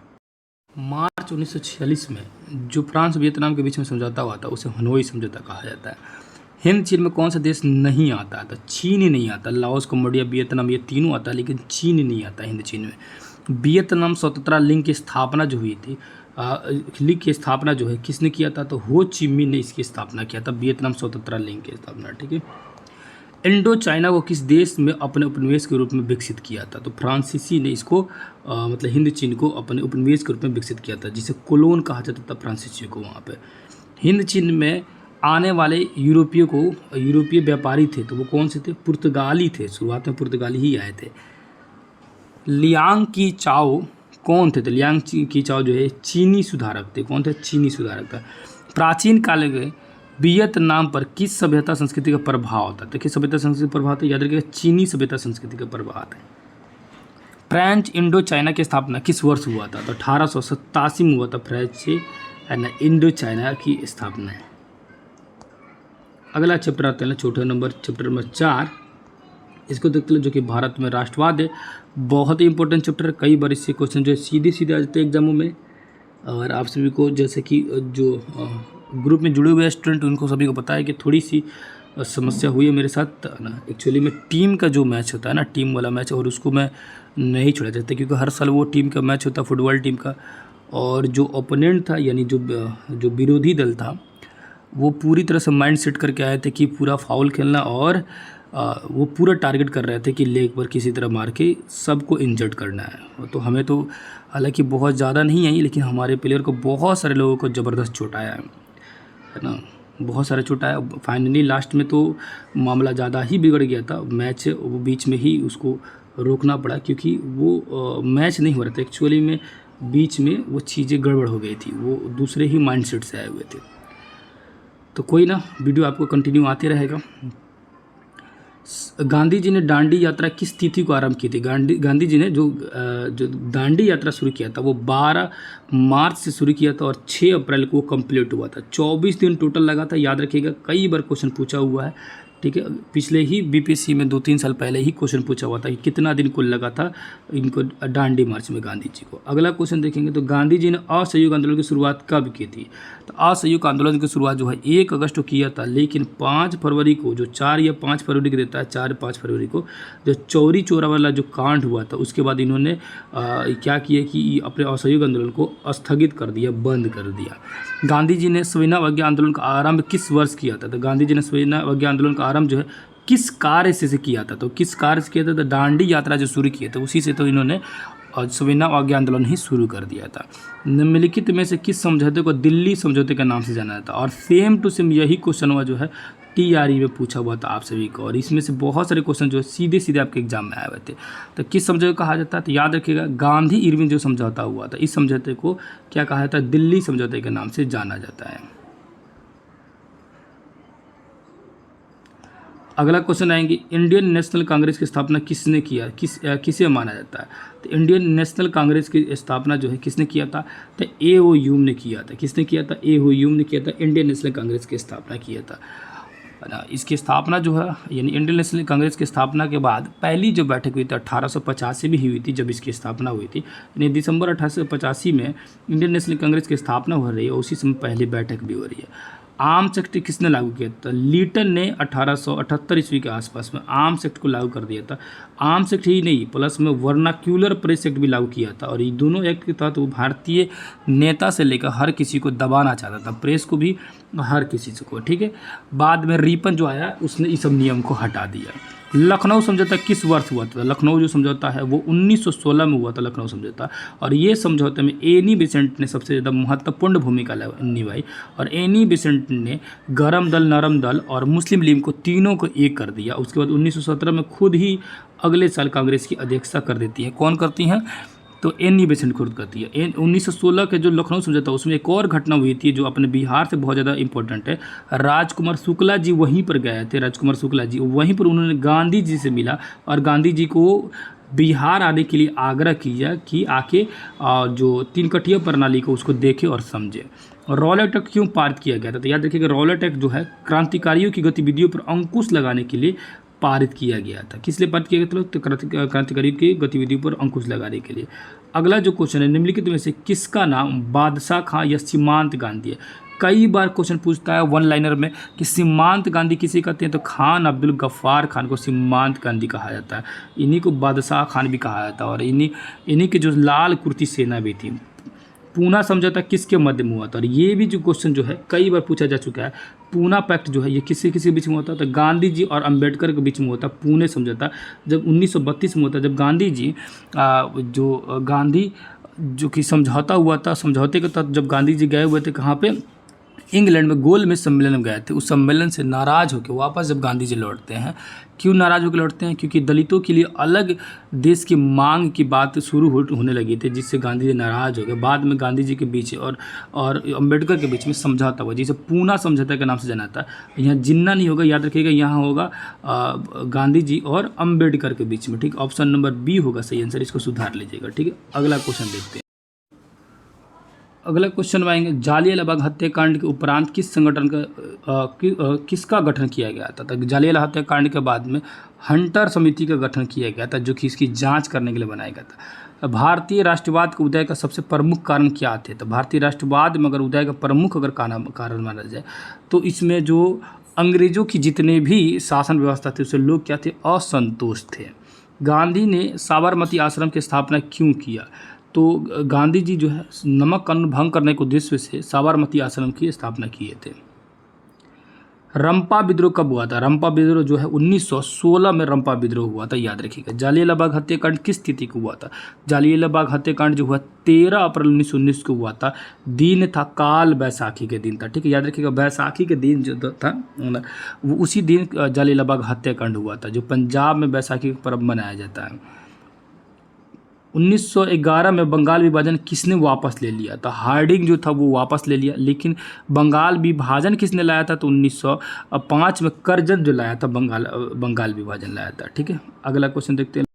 मार्च 1946 में जो फ्रांस वियतनाम के बीच में समझौता हुआ था उसे हनोई समझौता कहा जाता है। हिंद चीन में कौन सा देश नहीं आता? तो चीन ही नहीं आता। लाओस, कंबोडिया, वियतनाम ये तीनों आता है लेकिन चीन नहीं आता हिंद चीन में। वियतनाम स्वतंत्रता लिंग की स्थापना जो हुई थी, लीग की स्थापना जो है किसने किया था? तो हो ची मिन्ह ने इसकी स्थापना किया था, वियतनाम स्वतंत्रता लिंग की स्थापना, ठीक है। इंडो चाइना को किस देश में अपने उपनिवेश के रूप में विकसित किया था? तो फ्रांसीसी ने इसको मतलब हिंद चीन को अपने उपनिवेश के रूप में विकसित किया था, जिसे कोलोन कहा जाता था फ्रांसीसी को। वहाँ पे हिंद चीन में आने वाले यूरोपीय व्यापारी थे तो वो कौन से थे? पुर्तगाली थे। शुरुआत में पुर्तगाली ही आए थे। लियांग की चाओ कौन थे? तो लियांग की चाओ जो है चीनी सुधारक थे। कौन थे? चीनी सुधारक था। प्राचीन काल में वियतनाम पर किस सभ्यता संस्कृति का प्रभाव था? तो किस सभ्यता संस्कृति का प्रभाव था? याद रखिएगा चीनी सभ्यता संस्कृति का प्रभाव था। फ्रेंच इंडो चाइना की स्थापना किस वर्ष हुआ था? तो 1887 में हुआ था फ्रेंच से इंडो चाइना की स्थापना है। अगला चैप्टर आता है चौथा नंबर, चैप्टर नंबर 4। इसको देखते हैं जो कि भारत में राष्ट्रवाद है। बहुत ही इंपॉर्टेंट चैप्टर है। कई बार इससे क्वेश्चन जो है सीधे आ जाते हैं एग्जामों में। और आप सभी को जैसे कि जो ग्रुप में जुड़े हुए स्टूडेंट उनको सभी को पता है कि थोड़ी सी समस्या हुई है मेरे साथ ना। एक्चुअली में टीम का जो मैच होता है ना, टीम वाला मैच, और उसको मैं नहीं छोड़ा चाहता क्योंकि हर साल वो टीम का मैच होता है फुटबॉल टीम का। और जो ओपोनेंट था यानी जो विरोधी दल था वो पूरी तरह से माइंड सेट करके आए थे कि पूरा फाउल खेलना, और वो पूरा टारगेट कर रहे थे कि लेग पर किसी तरह मार के सबको इंजर्ड करना है। तो हमें तो हालांकि बहुत ज़्यादा नहीं आई लेकिन हमारे प्लेयर को बहुत सारे लोगों को ज़बरदस्त चोट आया है ना, बहुत सारे चोट आया। फाइनली लास्ट में तो मामला ज़्यादा ही बिगड़ गया था। मैच वो बीच में ही उसको रोकना पड़ा क्योंकि वो मैच नहीं हो रहा था एक्चुअली में, बीच में वो चीज़ें गड़बड़ हो गई थी, वो दूसरे ही माइंड सेट से आए हुए थे। तो कोई ना, वीडियो आपको कंटिन्यू आते रहेगा। गांधी जी ने दांडी यात्रा किस तिथि को आरंभ की थी? गांधी जी ने जो दांडी यात्रा शुरू किया था वो 12 मार्च से शुरू किया था और 6 अप्रैल को कंप्लीट हुआ था। 24 दिन टोटल लगा था, याद रखिएगा, कई बार क्वेश्चन पूछा हुआ है, ठीक है। पिछले ही बीपीएससी में 2-3 साल पहले ही क्वेश्चन पूछा हुआ था कि कितना दिन कुल लगा था इनको दांडी मार्च में गांधी जी को। अगला क्वेश्चन देखेंगे तो गांधी जी ने असहयोग आंदोलन की शुरुआत कब की थी? तो असहयोग आंदोलन की शुरुआत जो है 1 अगस्त को किया था, लेकिन 5 फरवरी को, जो 4 या 5 फरवरी को देता है, 4-5 फरवरी को जो चौरी चौरा वाला जो कांड हुआ था, उसके बाद इन्होंने क्या किया कि अपने असहयोग आंदोलन को स्थगित कर दिया, बंद कर दिया। गांधी जी ने सविनय अवज्ञा आंदोलन का आरंभ किस वर्ष किया था? तो गांधी जी ने सविनय अवज्ञा आंदोलन का आरंभ जो है किस कार्य से किया था? तो किस कार्य से किया था? तो दांडी यात्रा जो शुरू किए थे उसी से तो इन्होंने सविनय अवज्ञा आंदोलन ही शुरू कर दिया था। निम्नलिखित में से किस समझौते को दिल्ली समझौते के नाम से जाना जाता है? और सेम टू सेम यही क्वेश्चन हुआ जो है टीआरई में पूछा हुआ था आप सभी को, और इसमें से बहुत सारे क्वेश्चन जो है सीधे सीधे आपके एग्जाम में आए हुए थे। तो किस समझौते को कहा जाता है? तो याद रखिएगा, गांधी इरविन जो समझौता हुआ था, इस समझौते को क्या कहा जाता है? दिल्ली समझौते के नाम से जाना जाता है। अगला क्वेश्चन आएंगे, इंडियन नेशनल कांग्रेस की स्थापना किसने किया, किसे माना जाता है? तो इंडियन नेशनल कांग्रेस की स्थापना जो है किसने किया था? तो एओ ह्यूम ने किया था। किसने किया था? एओ ह्यूम ने किया था, इंडियन नेशनल कांग्रेस की स्थापना किया था ना। इसकी स्थापना जो है, यानी इंडियन नेशनल कांग्रेस की स्थापना के बाद पहली जो बैठक हुई थी 1885 में ही हुई थी, जब इसकी स्थापना हुई थी। यानी दिसंबर 1885 में इंडियन नेशनल कांग्रेस की स्थापना हो रही है, उसी समय पहली बैठक भी हो रही है। आर्म्स एक्ट किसने लागू किया था? लीटन ने 1878 ईस्वी के आसपास में आर्म्स एक्ट को लागू कर दिया था। आर्म्स एक्ट ही नहीं, प्लस में वर्नाक्यूलर प्रेस एक्ट भी लागू किया था, और ये दोनों एक्ट के तहत वो भारतीय नेता से लेकर हर किसी को दबाना चाहता था, प्रेस को भी, हर किसी को, ठीक है। बाद में रिपन जो आया उसने इस सब नियम को हटा दिया। लखनऊ समझौता किस वर्ष हुआ था? लखनऊ जो समझौता है वो 1916 में हुआ था, लखनऊ समझौता। और ये समझौते में एनी बेसेंट ने सबसे ज़्यादा महत्वपूर्ण भूमिका निभाई, और एनी बेसेंट ने गरम दल, नरम दल और मुस्लिम लीग को तीनों को एक कर दिया। उसके बाद 1917 में खुद ही अगले साल कांग्रेस की अध्यक्षता कर देती है। कौन करती हैं? तो एनी बेसेंट खुद करती है। 1916 के जो लखनऊ समझौता उसमें एक और घटना हुई थी जो अपने बिहार से बहुत ज़्यादा इंपॉर्टेंट है। राजकुमार शुक्ला जी वहीं पर गए थे, राजकुमार शुक्ला जी वहीं पर उन्होंने गांधी जी से मिला और गांधी जी को बिहार आने के लिए आग्रह किया कि आके जो तीन कटिया प्रणाली को उसको देखे और समझे। और रॉलेट एक्ट क्यों पारित किया गया था? तो याद रखिएगा, रॉलेट एक्ट जो है क्रांतिकारियों की गतिविधियों पर अंकुश लगाने के लिए पारित किया गया था। किस लिए पारित किया गया था? तो क्रांतिकारियों की गतिविधियों पर अंकुश लगाने के लिए। अगला जो क्वेश्चन है, निम्नलिखित में से किसका नाम बादशाह खां या सीमांत गांधी है? कई बार क्वेश्चन पूछता है वन लाइनर में कि सीमांत गांधी किसे कहते हैं? तो खान अब्दुल गफ्फार खान को सीमांत गांधी कहा जाता है। इन्हीं को बादशाह खान भी कहा जाता है, और इन्हीं की जो लाल कुर्ती सेना भी थी। पूना समझौता किसके मध्य में हुआ था? और ये भी जो क्वेश्चन जो है कई बार पूछा जा चुका है। पूना पैक्ट जो है ये किसी बीच में होता है? तो गांधी जी और अंबेडकर के बीच में होता। पुणे समझौता जब 1932 में होता, जब गांधी जी जो कि समझौता हुआ था, समझौते के तहत जब गांधी जी गए हुए थे कहाँ पे? इंग्लैंड में गोल में सम्मेलन में गए थे। उस सम्मेलन से नाराज़ होकर वापस जब गांधी जी लौटते हैं, क्यों नाराज़ होकर लौटते हैं? क्योंकि दलितों के लिए अलग देश की मांग की बात शुरू होने लगी थी, जिससे गांधी जी नाराज़ हो गए। बाद में गांधी जी के बीच और अंबेडकर के बीच में समझौता हुआ, जिसे पूना समझौता के नाम से जाना था। यहाँ जिन्ना नहीं होगा, याद रखिएगा, यहाँ होगा गांधी जी और अंबेडकर के बीच में, ठीक। ऑप्शन नंबर बी होगा सही आंसर, इसको सुधार लीजिएगा, ठीक है। अगला क्वेश्चन देखते हैं। अगला क्वेश्चन में आएंगे, जालियांवाला बाग हत्याकांड के उपरांत किस संगठन का किसका गठन किया गया था? तो जालियांवाला हत्याकांड के बाद में हंटर समिति का गठन किया गया था, जो कि इसकी जांच करने के लिए बनाया गया था। भारतीय राष्ट्रवाद के उदय का सबसे प्रमुख कारण क्या थे? तो भारतीय राष्ट्रवाद में अगर उदय का प्रमुख अगर कारण माना जाए तो इसमें जो अंग्रेजों की जितने भी शासन व्यवस्था थी उससे लोग क्या थे? असंतुष्ट थे। गांधी ने साबरमती आश्रम की स्थापना क्यों किया? तो गांधी जी जो है नमक कानून भंग करने के उद्देश्य से साबरमती आश्रम की स्थापना किए थे। रंपा विद्रोह कब हुआ था? रंपा विद्रोह जो है 1916 में रंपा विद्रोह हुआ था, याद रखिएगा। जालियांवाला बाग हत्याकांड किस तिथि को हुआ था? जालियांवाला बाग हत्याकांड जो हुआ 13 अप्रैल 1919 को हुआ था। दिन था काल बैसाखी के दिन था, ठीक है, याद रखिएगा। बैसाखी के दिन जो था वो उसी दिन जालियांवाला बाग हत्याकांड हुआ था, जो पंजाब में बैसाखी का पर्व मनाया जाता है। 1911 में बंगाल विभाजन किसने वापस ले लिया? तो हार्डिंग जो था वो वापस ले लिया, लेकिन बंगाल विभाजन किसने लाया था? तो 1905 में करजन जो लाया था, बंगाल विभाजन लाया था। ठीक है, अगला क्वेश्चन देखते हैं।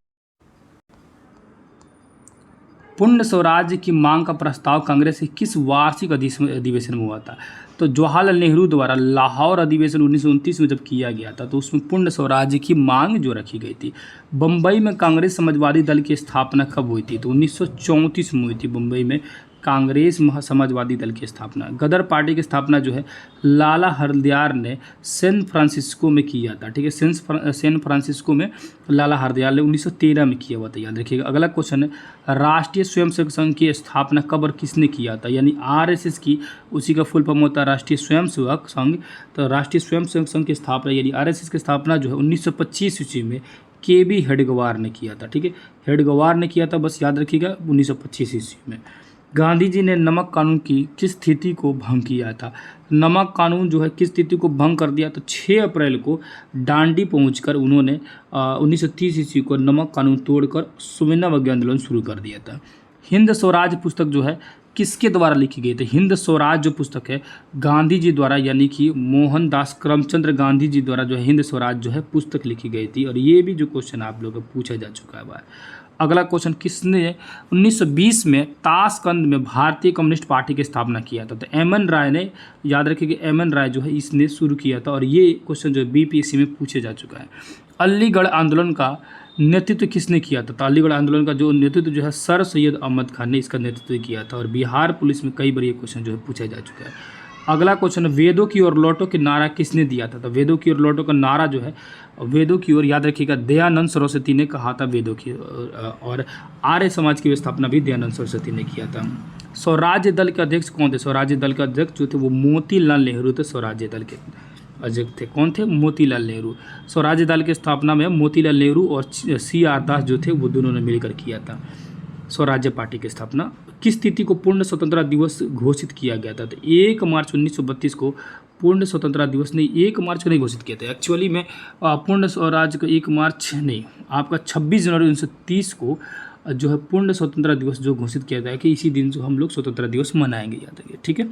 पूर्ण स्वराज्य की मांग का प्रस्ताव कांग्रेस के किस वार्षिक अधिवेशन में हुआ था? तो जवाहरलाल नेहरू द्वारा लाहौर अधिवेशन 1929 में जब किया गया था, तो उसमें पूर्ण स्वराज्य की मांग जो रखी गई थी। बम्बई में कांग्रेस समाजवादी दल की स्थापना कब हुई थी? तो 1934 में हुई थी बम्बई में कांग्रेस समाजवादी दल की स्थापना। गदर पार्टी की स्थापना जो है लाला हरदयाल ने सैन फ्रांसिस्को में किया था। ठीक है, सैन फ्रांसिस्को में लाला हरदयाल ने 1913 में किया हुआ था, याद रखिएगा। अगला क्वेश्चन है, राष्ट्रीय स्वयंसेवक संघ की स्थापना कब और किसने किया था? यानी आरएसएस की, उसी का फुल फॉर्म होता है राष्ट्रीय स्वयंसेवक संघ। तो राष्ट्रीय स्वयंसेवक संघ की स्थापना यानी आरएसएस की स्थापना जो है 1925 ईस्वी में केबी हेडगेवार ने किया था। ठीक है, हेडगेवार ने किया था, बस याद रखिएगा 1925 ईस्वी में। गांधी जी ने नमक कानून की किस स्थिति को भंग किया था? नमक कानून जो है किस स्थिति को भंग कर दिया? तो 6 अप्रैल को डांडी पहुंचकर उन्होंने 1930 ईस्वी को नमक कानून तोड़कर सविनय आंदोलन शुरू कर दिया था। हिंद स्वराज पुस्तक जो है किसके द्वारा लिखी गई थी? हिंद स्वराज जो पुस्तक है गांधी जी द्वारा, यानी कि मोहनदास करमचंद गांधी जी द्वारा जो है हिंद स्वराज जो है पुस्तक लिखी गई थी। और ये भी जो क्वेश्चन आप लोगों को पूछा जा चुका है। अगला क्वेश्चन, किसने 1920 में ताशकंद में भारतीय कम्युनिस्ट पार्टी की स्थापना किया था? तो एमएन राय ने, याद रखिए कि एमएन राय जो है इसने शुरू किया था। और ये क्वेश्चन जो है बीपीएससी में पूछे जा चुका है। अलीगढ़ आंदोलन का नेतृत्व किसने किया था? तो अलीगढ़ आंदोलन का जो नेतृत्व जो है सर सैयद अहमद खान ने इसका नेतृत्व किया था। और बिहार पुलिस में कई बार ये क्वेश्चन जो है पूछा जा चुका है। अगला क्वेश्चन, वेदों की ओर लौटो के नारा किसने दिया था? तो वेदों की ओर लौटो का नारा जो है, वेदों की ओर, याद रखिएगा, दयानंद सरस्वती ने कहा था वेदों की। और आर्य समाज की स्थापना भी दयानंद सरस्वती ने किया था। स्वराज्य दल के अध्यक्ष कौन थे? स्वराज्य दल के अध्यक्ष जो थे वो मोतीलाल नेहरू थे। स्वराज्य दल के अध्यक्ष थे कौन थे? मोतीलाल नेहरू। स्वराज्य दल की स्थापना में मोतीलाल नेहरू और CR दास जो थे वो दोनों ने मिलकर किया था स्वराज्य पार्टी की स्थापना। किस तिथि को पूर्ण स्वतंत्रता दिवस घोषित किया गया था? तो 1 मार्च 1932 को पूर्ण स्वतंत्रता दिवस नहीं, 1 मार्च को नहीं घोषित किया था। एक्चुअली में पूर्ण स्वराज को 1 मार्च नहीं, आपका 26 जनवरी 1930 को जो है पूर्ण स्वतंत्रता दिवस जो घोषित किया गया कि इसी दिन जो हम लोग स्वतंत्रता दिवस मनाएंगे, याद रखिए। ठीक है,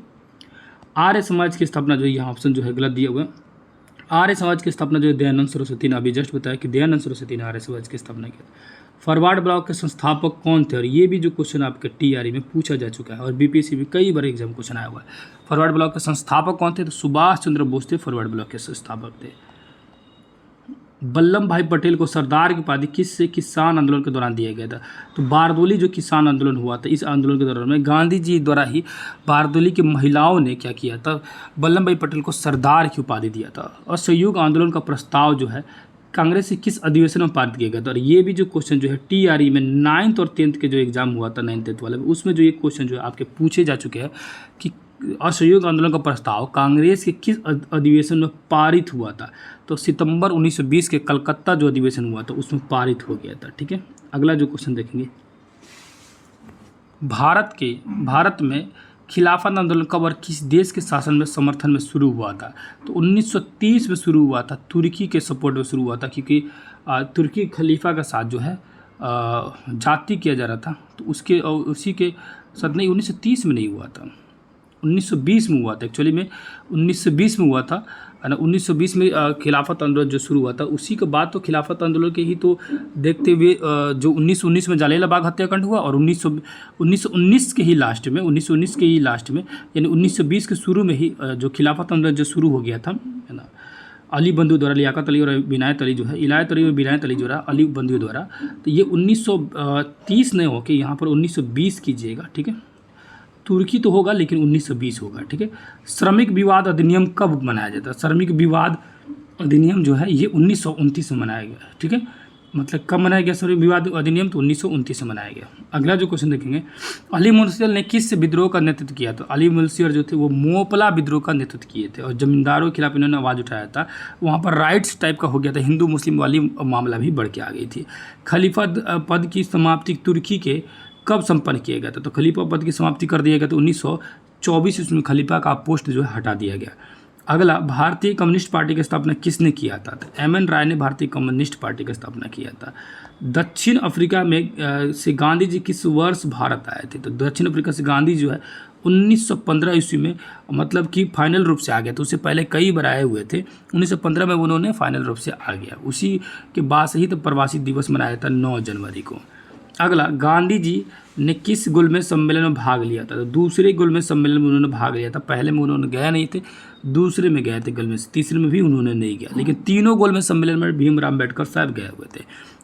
आर्य समाज की स्थापना जो यहाँ ऑप्शन जो है गलत दिया हुआ है। आर्य समाज की स्थापना जो है दयानंद सरस्वती ने, अभी जस्ट बताया कि दयानंद सरस्वती ने आर्य समाज की स्थापना की। फॉरवर्ड ब्लॉक के संस्थापक कौन थे? और ये भी जो क्वेश्चन आपके TRE में पूछा जा चुका है और बीपीएससी में कई बार एग्जाम क्वेश्चन आया हुआ है। फॉरवर्ड ब्लॉक के संस्थापक कौन थे? तो सुभाष चंद्र बोस थे, फॉरवर्ड ब्लॉक के संस्थापक थे। वल्लभ भाई पटेल को सरदार की उपाधि किससे किसान आंदोलन के दौरान दिया गया था? तो बारदोली जो किसान आंदोलन हुआ था, इस आंदोलन के दौरान में गांधी जी द्वारा ही बारदोली की महिलाओं ने क्या किया था? वल्लभ भाई पटेल को सरदार की उपाधि दिया था। और सहयोग आंदोलन का प्रस्ताव जो है कांग्रेस से किस अधिवेशन में पारित किया गया था? और ये भी जो क्वेश्चन जो है TRE में 9th और 10th के जो एग्जाम हुआ था 9th 10th वाले, उसमें जो ये क्वेश्चन जो है आपके पूछे जा चुके हैं कि असहयोग आंदोलन का प्रस्ताव कांग्रेस के किस अधिवेशन में पारित हुआ था? तो सितंबर 1920 के कलकत्ता जो अधिवेशन हुआ था उसमें पारित हो गया था। ठीक है, अगला जो क्वेश्चन देखेंगे, भारत में खिलाफत आंदोलन कब और किस देश के शासन में समर्थन में शुरू हुआ था? तो 1930 में शुरू हुआ था, तुर्की के सपोर्ट में शुरू हुआ था, क्योंकि तुर्की खलीफा का साथ जो है जाति किया जा रहा था। तो उसी के साथ नहीं, 1930 में नहीं हुआ था, 1920 में हुआ था। एक्चुअली में 1920 में हुआ था, है ना। 1920 में खिलाफत आंदोलन जो शुरू हुआ था, उसी के बाद तो खिलाफत आंदोलन के ही तो देखते हुए जो 1919 में जालियांवाला बाग हत्याकांड हुआ और 1919 के ही लास्ट में, 1919 के ही लास्ट में, यानी 1920 के शुरू में ही जो खिलाफत आंदोलन जो शुरू हो गया था, है ना, अली बंधु द्वारा, लियाकत अली और विनायत अली जो है, इलायत अली और विनायत अली जो रहा अली बंधु द्वारा। तो ये 1930 नहीं हो के यहाँ पर 1920 कीजिएगा। ठीक है, तुर्की तो होगा लेकिन 1920 होगा। ठीक है, श्रमिक विवाद अधिनियम कब मनाया जाता है? श्रमिक विवाद अधिनियम जो है ये 1929 में मनाया गया। ठीक है, मतलब कब मनाया गया श्रमिक विवाद अधिनियम? तो 1929 में मनाया गया। अगला जो क्वेश्चन देखेंगे, अली मुंशियर ने किस विद्रोह का नेतृत्व किया? तो अली मुंशियर जो थे वो मोपला विद्रोह का नेतृत्व किए थे और जमींदारों के खिलाफ इन्होंने आवाज़ उठाया था। वहाँ पर राइट्स टाइप का हो गया था, हिंदू मुस्लिम वाली मामला भी बढ़ के आ गई थी। खलीफा पद की समाप्ति तुर्की के कब संपन्न किया गया था? तो खलीफा पद की समाप्ति कर दिया गया तो 1924 में खलीफा का पोस्ट जो है हटा दिया गया। अगला, भारतीय कम्युनिस्ट पार्टी की स्थापना किसने किया था? तो एम.एन. राय ने भारतीय कम्युनिस्ट पार्टी की स्थापना किया था। दक्षिण अफ्रीका में से गांधी जी किस वर्ष भारत आए थे? तो दक्षिण अफ्रीका से गांधी जो है 1915 ईस्वी में मतलब कि फाइनल रूप से आ गया। तो उससे पहले कई बार आए हुए थे, 1915 में उन्होंने फाइनल रूप से आ गया। उसी के बाद से ही तो प्रवासी दिवस मनाया था 9 जनवरी को। अगला, गांधी जी ने किस गोलमेज सम्मेलन में भाग लिया था? तो दूसरे गोलमेज सम्मेलन में उन्होंने भाग लिया था। पहले में उन्होंने गया नहीं थे, दूसरे में गए थे गोलमेज, तीसरे में भी उन्होंने नहीं गया, लेकिन तीनों गोलमेज सम्मेलन में भीमराव अम्बेडकर साहब गए हुए थे।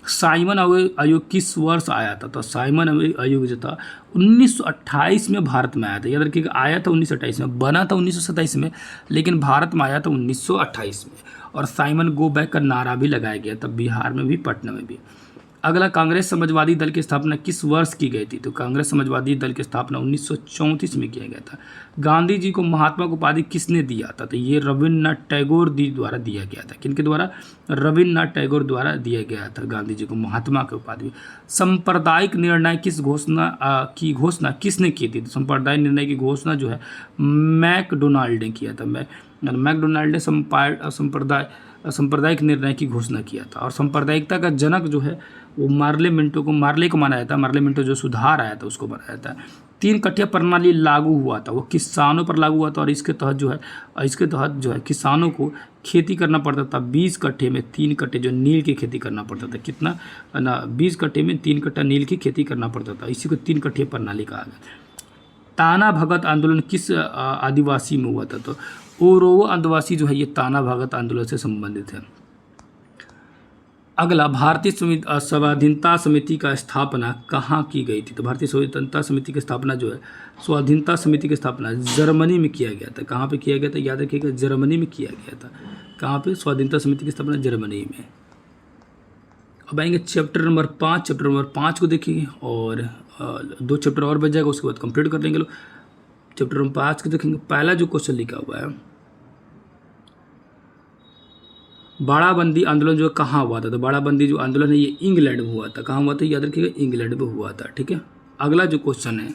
साइमन आयोग किस वर्ष आया था? तो साइमन आयोग जो था 1928 में भारत में आया था। याद रखिएगा, आया था 1928 में, बना था 1927 में, लेकिन भारत में आया था 1928 में। और साइमन गो बैक का नारा भी लगाया गया था, बिहार में भी, पटना में भी। अगला, कांग्रेस समाजवादी दल की स्थापना किस वर्ष की गई थी? तो कांग्रेस समाजवादी दल की स्थापना 1934 में किया गया था। गांधी जी को महात्मा को उपाधि किसने दिया था? तो ये रविन्द्रनाथ टैगोर जी द्वारा दिया गया था। किनके द्वारा? रविन्द्रनाथ टैगोर द्वारा दिया गया था गांधी जी को महात्मा की उपाधि। सांप्रदायिक निर्णय की घोषणा किसने की थी? तो सांप्रदायिक निर्णय की घोषणा जो है मैकडोनाल्ड ने किया था। मैकडोनाल्ड ने सांप्रदायिक निर्णय की घोषणा किया था। और सांप्रदायिकता का जनक जो है वो मार्ले को माना जाता है। मार्ले मिंटो जो सुधार आया था उसको माना जाता है। 3 कट्ठा प्रणाली लागू हुआ था, वो किसानों पर लागू हुआ था। और इसके तहत जो है किसानों को खेती करना पड़ता था 20 कट्ठे में 3 कट्ठे जो नील की खेती करना पड़ता था। कितना ना, 20 कट्ठे में 3 कट्ठा नील की खेती करना पड़ता था। इसी को 3 कट्ठे प्रणाली कहा गया। ताना भगत आंदोलन किस आदिवासी में हुआ था? तो ओरोवो आदिवासी जो है ये ताना भगत आंदोलन से संबंधित है। अगला, भारतीय स्वाधीनता समिति का स्थापना कहाँ की गई थी? तो भारतीय स्वाधीनता समिति की स्थापना जो है, स्वाधीनता समिति की स्थापना जर्मनी में किया गया था। कहाँ पे किया गया था? याद रखिएगा, जर्मनी में किया गया था। कहाँ पे? स्वाधीनता समिति की स्थापना जर्मनी में। अब आएंगे चैप्टर नंबर 5। चैप्टर नंबर 5 को देखेंगे और 2 चैप्टर और बच जाएगा, उसके बाद कंप्लीट कर लेंगे लोग। चैप्टर नंबर 5 को देखेंगे। पहला जो क्वेश्चन लिखा हुआ है, बाड़ाबंदी आंदोलन जो कहाँ हुआ था? तो बाड़ाबंदी जो आंदोलन है ये इंग्लैंड में हुआ था। कहाँ हुआ था? याद रखिएगा, इंग्लैंड में हुआ था। ठीक है। अगला जो क्वेश्चन है,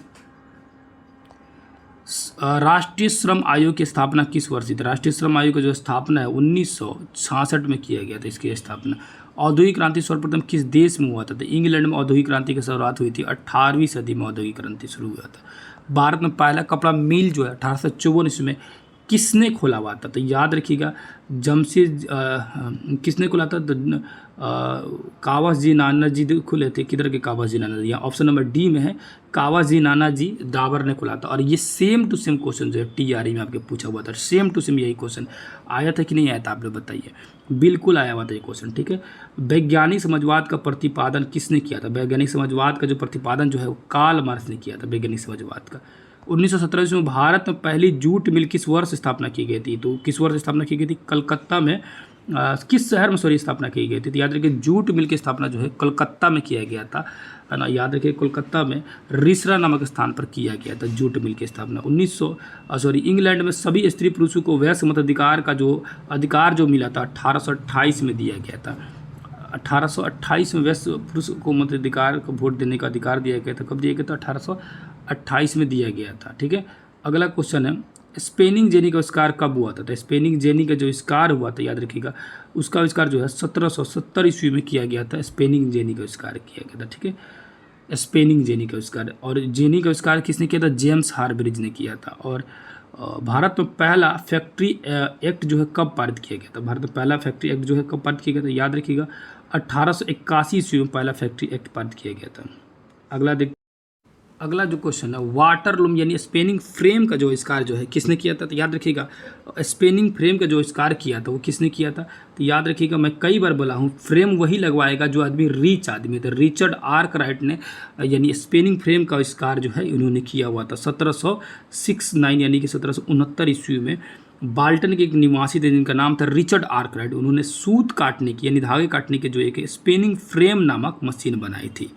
राष्ट्रीय श्रम आयोग की स्थापना किस वर्ष? राष्ट्रीय श्रम आयोग की जो स्थापना है 1966 में किया गया था। इसकी स्थापना। औद्योगिक क्रांति सर्वप्रथम किस देश में हुआ था? तो इंग्लैंड में औद्योगिक क्रांति की शुरुआत हुई थी। 18वीं सदी में औद्योगिक क्रांति शुरू हुआ था। भारत में पहला कपड़ा मिल जो है 1854 ईस्वी में किसने खोला हुआ था? तो याद रखिएगा, जमशेद किसने खोला था? तो कावाजी नाना जी खुले थे। किधर के कावाजी नाना जी? ऑप्शन नंबर डी में है, कावाजी नाना जी दाबर ने खोला था। और ये सेम टू सेम क्वेश्चन जो है टीआरई में आपके पूछा हुआ था। सेम टू सेम यही क्वेश्चन आया था कि नहीं आया था, आप लोग बताइए। बिल्कुल आया हुआ था ये क्वेश्चन। ठीक है। वैज्ञानिक समाजवाद का प्रतिपादन किसने किया था? वैज्ञानिक समाजवाद का जो प्रतिपादन जो है वो कार्ल मार्क्स ने किया था। वैज्ञानिक समाजवाद का 1917 में भारत में पहली जूट मिल किस वर्ष स्थापना की गई थी? तो किस वर्ष स्थापना की गई थी? कलकत्ता में किस शहर में स्थापना की गई थी? तो याद रखिए, जूट मिल की स्थापना जो है कलकत्ता में किया गया था, है ना। याद रखिए, कोलकाता में रिसरा नामक स्थान पर किया गया था जूट मिल की स्थापना। इंग्लैंड में सभी स्त्री पुरुषों को वैश्य मताधिकार का जो अधिकार जो मिला था 1828 में दिया गया था। 1828 में वैश्य पुरुष को मताधिकार को वोट देने का अधिकार दिया गया था। कब दिया गया था? 1828 में दिया गया था। ठीक है। अगला क्वेश्चन है, स्पेनिंग जेनी का आविष्कार कब हुआ था? तो स्पेनिंग जेनी का जो आविष्कार हुआ था, याद रखिएगा, उसका आविष्कार जो है 1770 ईस्वी में किया गया था। स्पेनिंग जेनी का आविष्कार किया गया था। ठीक है। स्पेनिंग जेनी का आविष्कार। और जेनी का आविष्कार किसने किया था? जेम्स हार्ब्रिज ने किया था। और भारत में पहला फैक्ट्री एक्ट जो है कब पारित किया गया था? भारत में पहला फैक्ट्री एक्ट जो है कब पारित किया गया था? याद रखिएगा, 1881 ईस्वी में पहला फैक्ट्री एक्ट पारित किया गया था। अगला जो क्वेश्चन है, वाटरलूम यानी स्पेनिंग फ्रेम का जो आविष्कार जो है किसने किया था? तो याद रखिएगा, स्पेनिंग फ्रेम का जो आविष्कार किया था वो किसने किया था? तो याद रखिएगा, मैं कई बार बोला हूँ, फ्रेम वही लगवाएगा जो आदमी रिच आदमी था। रिचर्ड आर्कराइट ने यानी स्पेनिंग फ्रेम का आविष्कार जो है इन्होंने किया हुआ था 1769 यानी कि 1769 ईस्वी में। बाल्टन के एक निवासी थे जिनका नाम था रिचर्ड आर्कराइट। उन्होंने सूत काटने की यानी धागे काटने के जो एक स्पेनिंग फ्रेम नामक मशीन बनाई थी।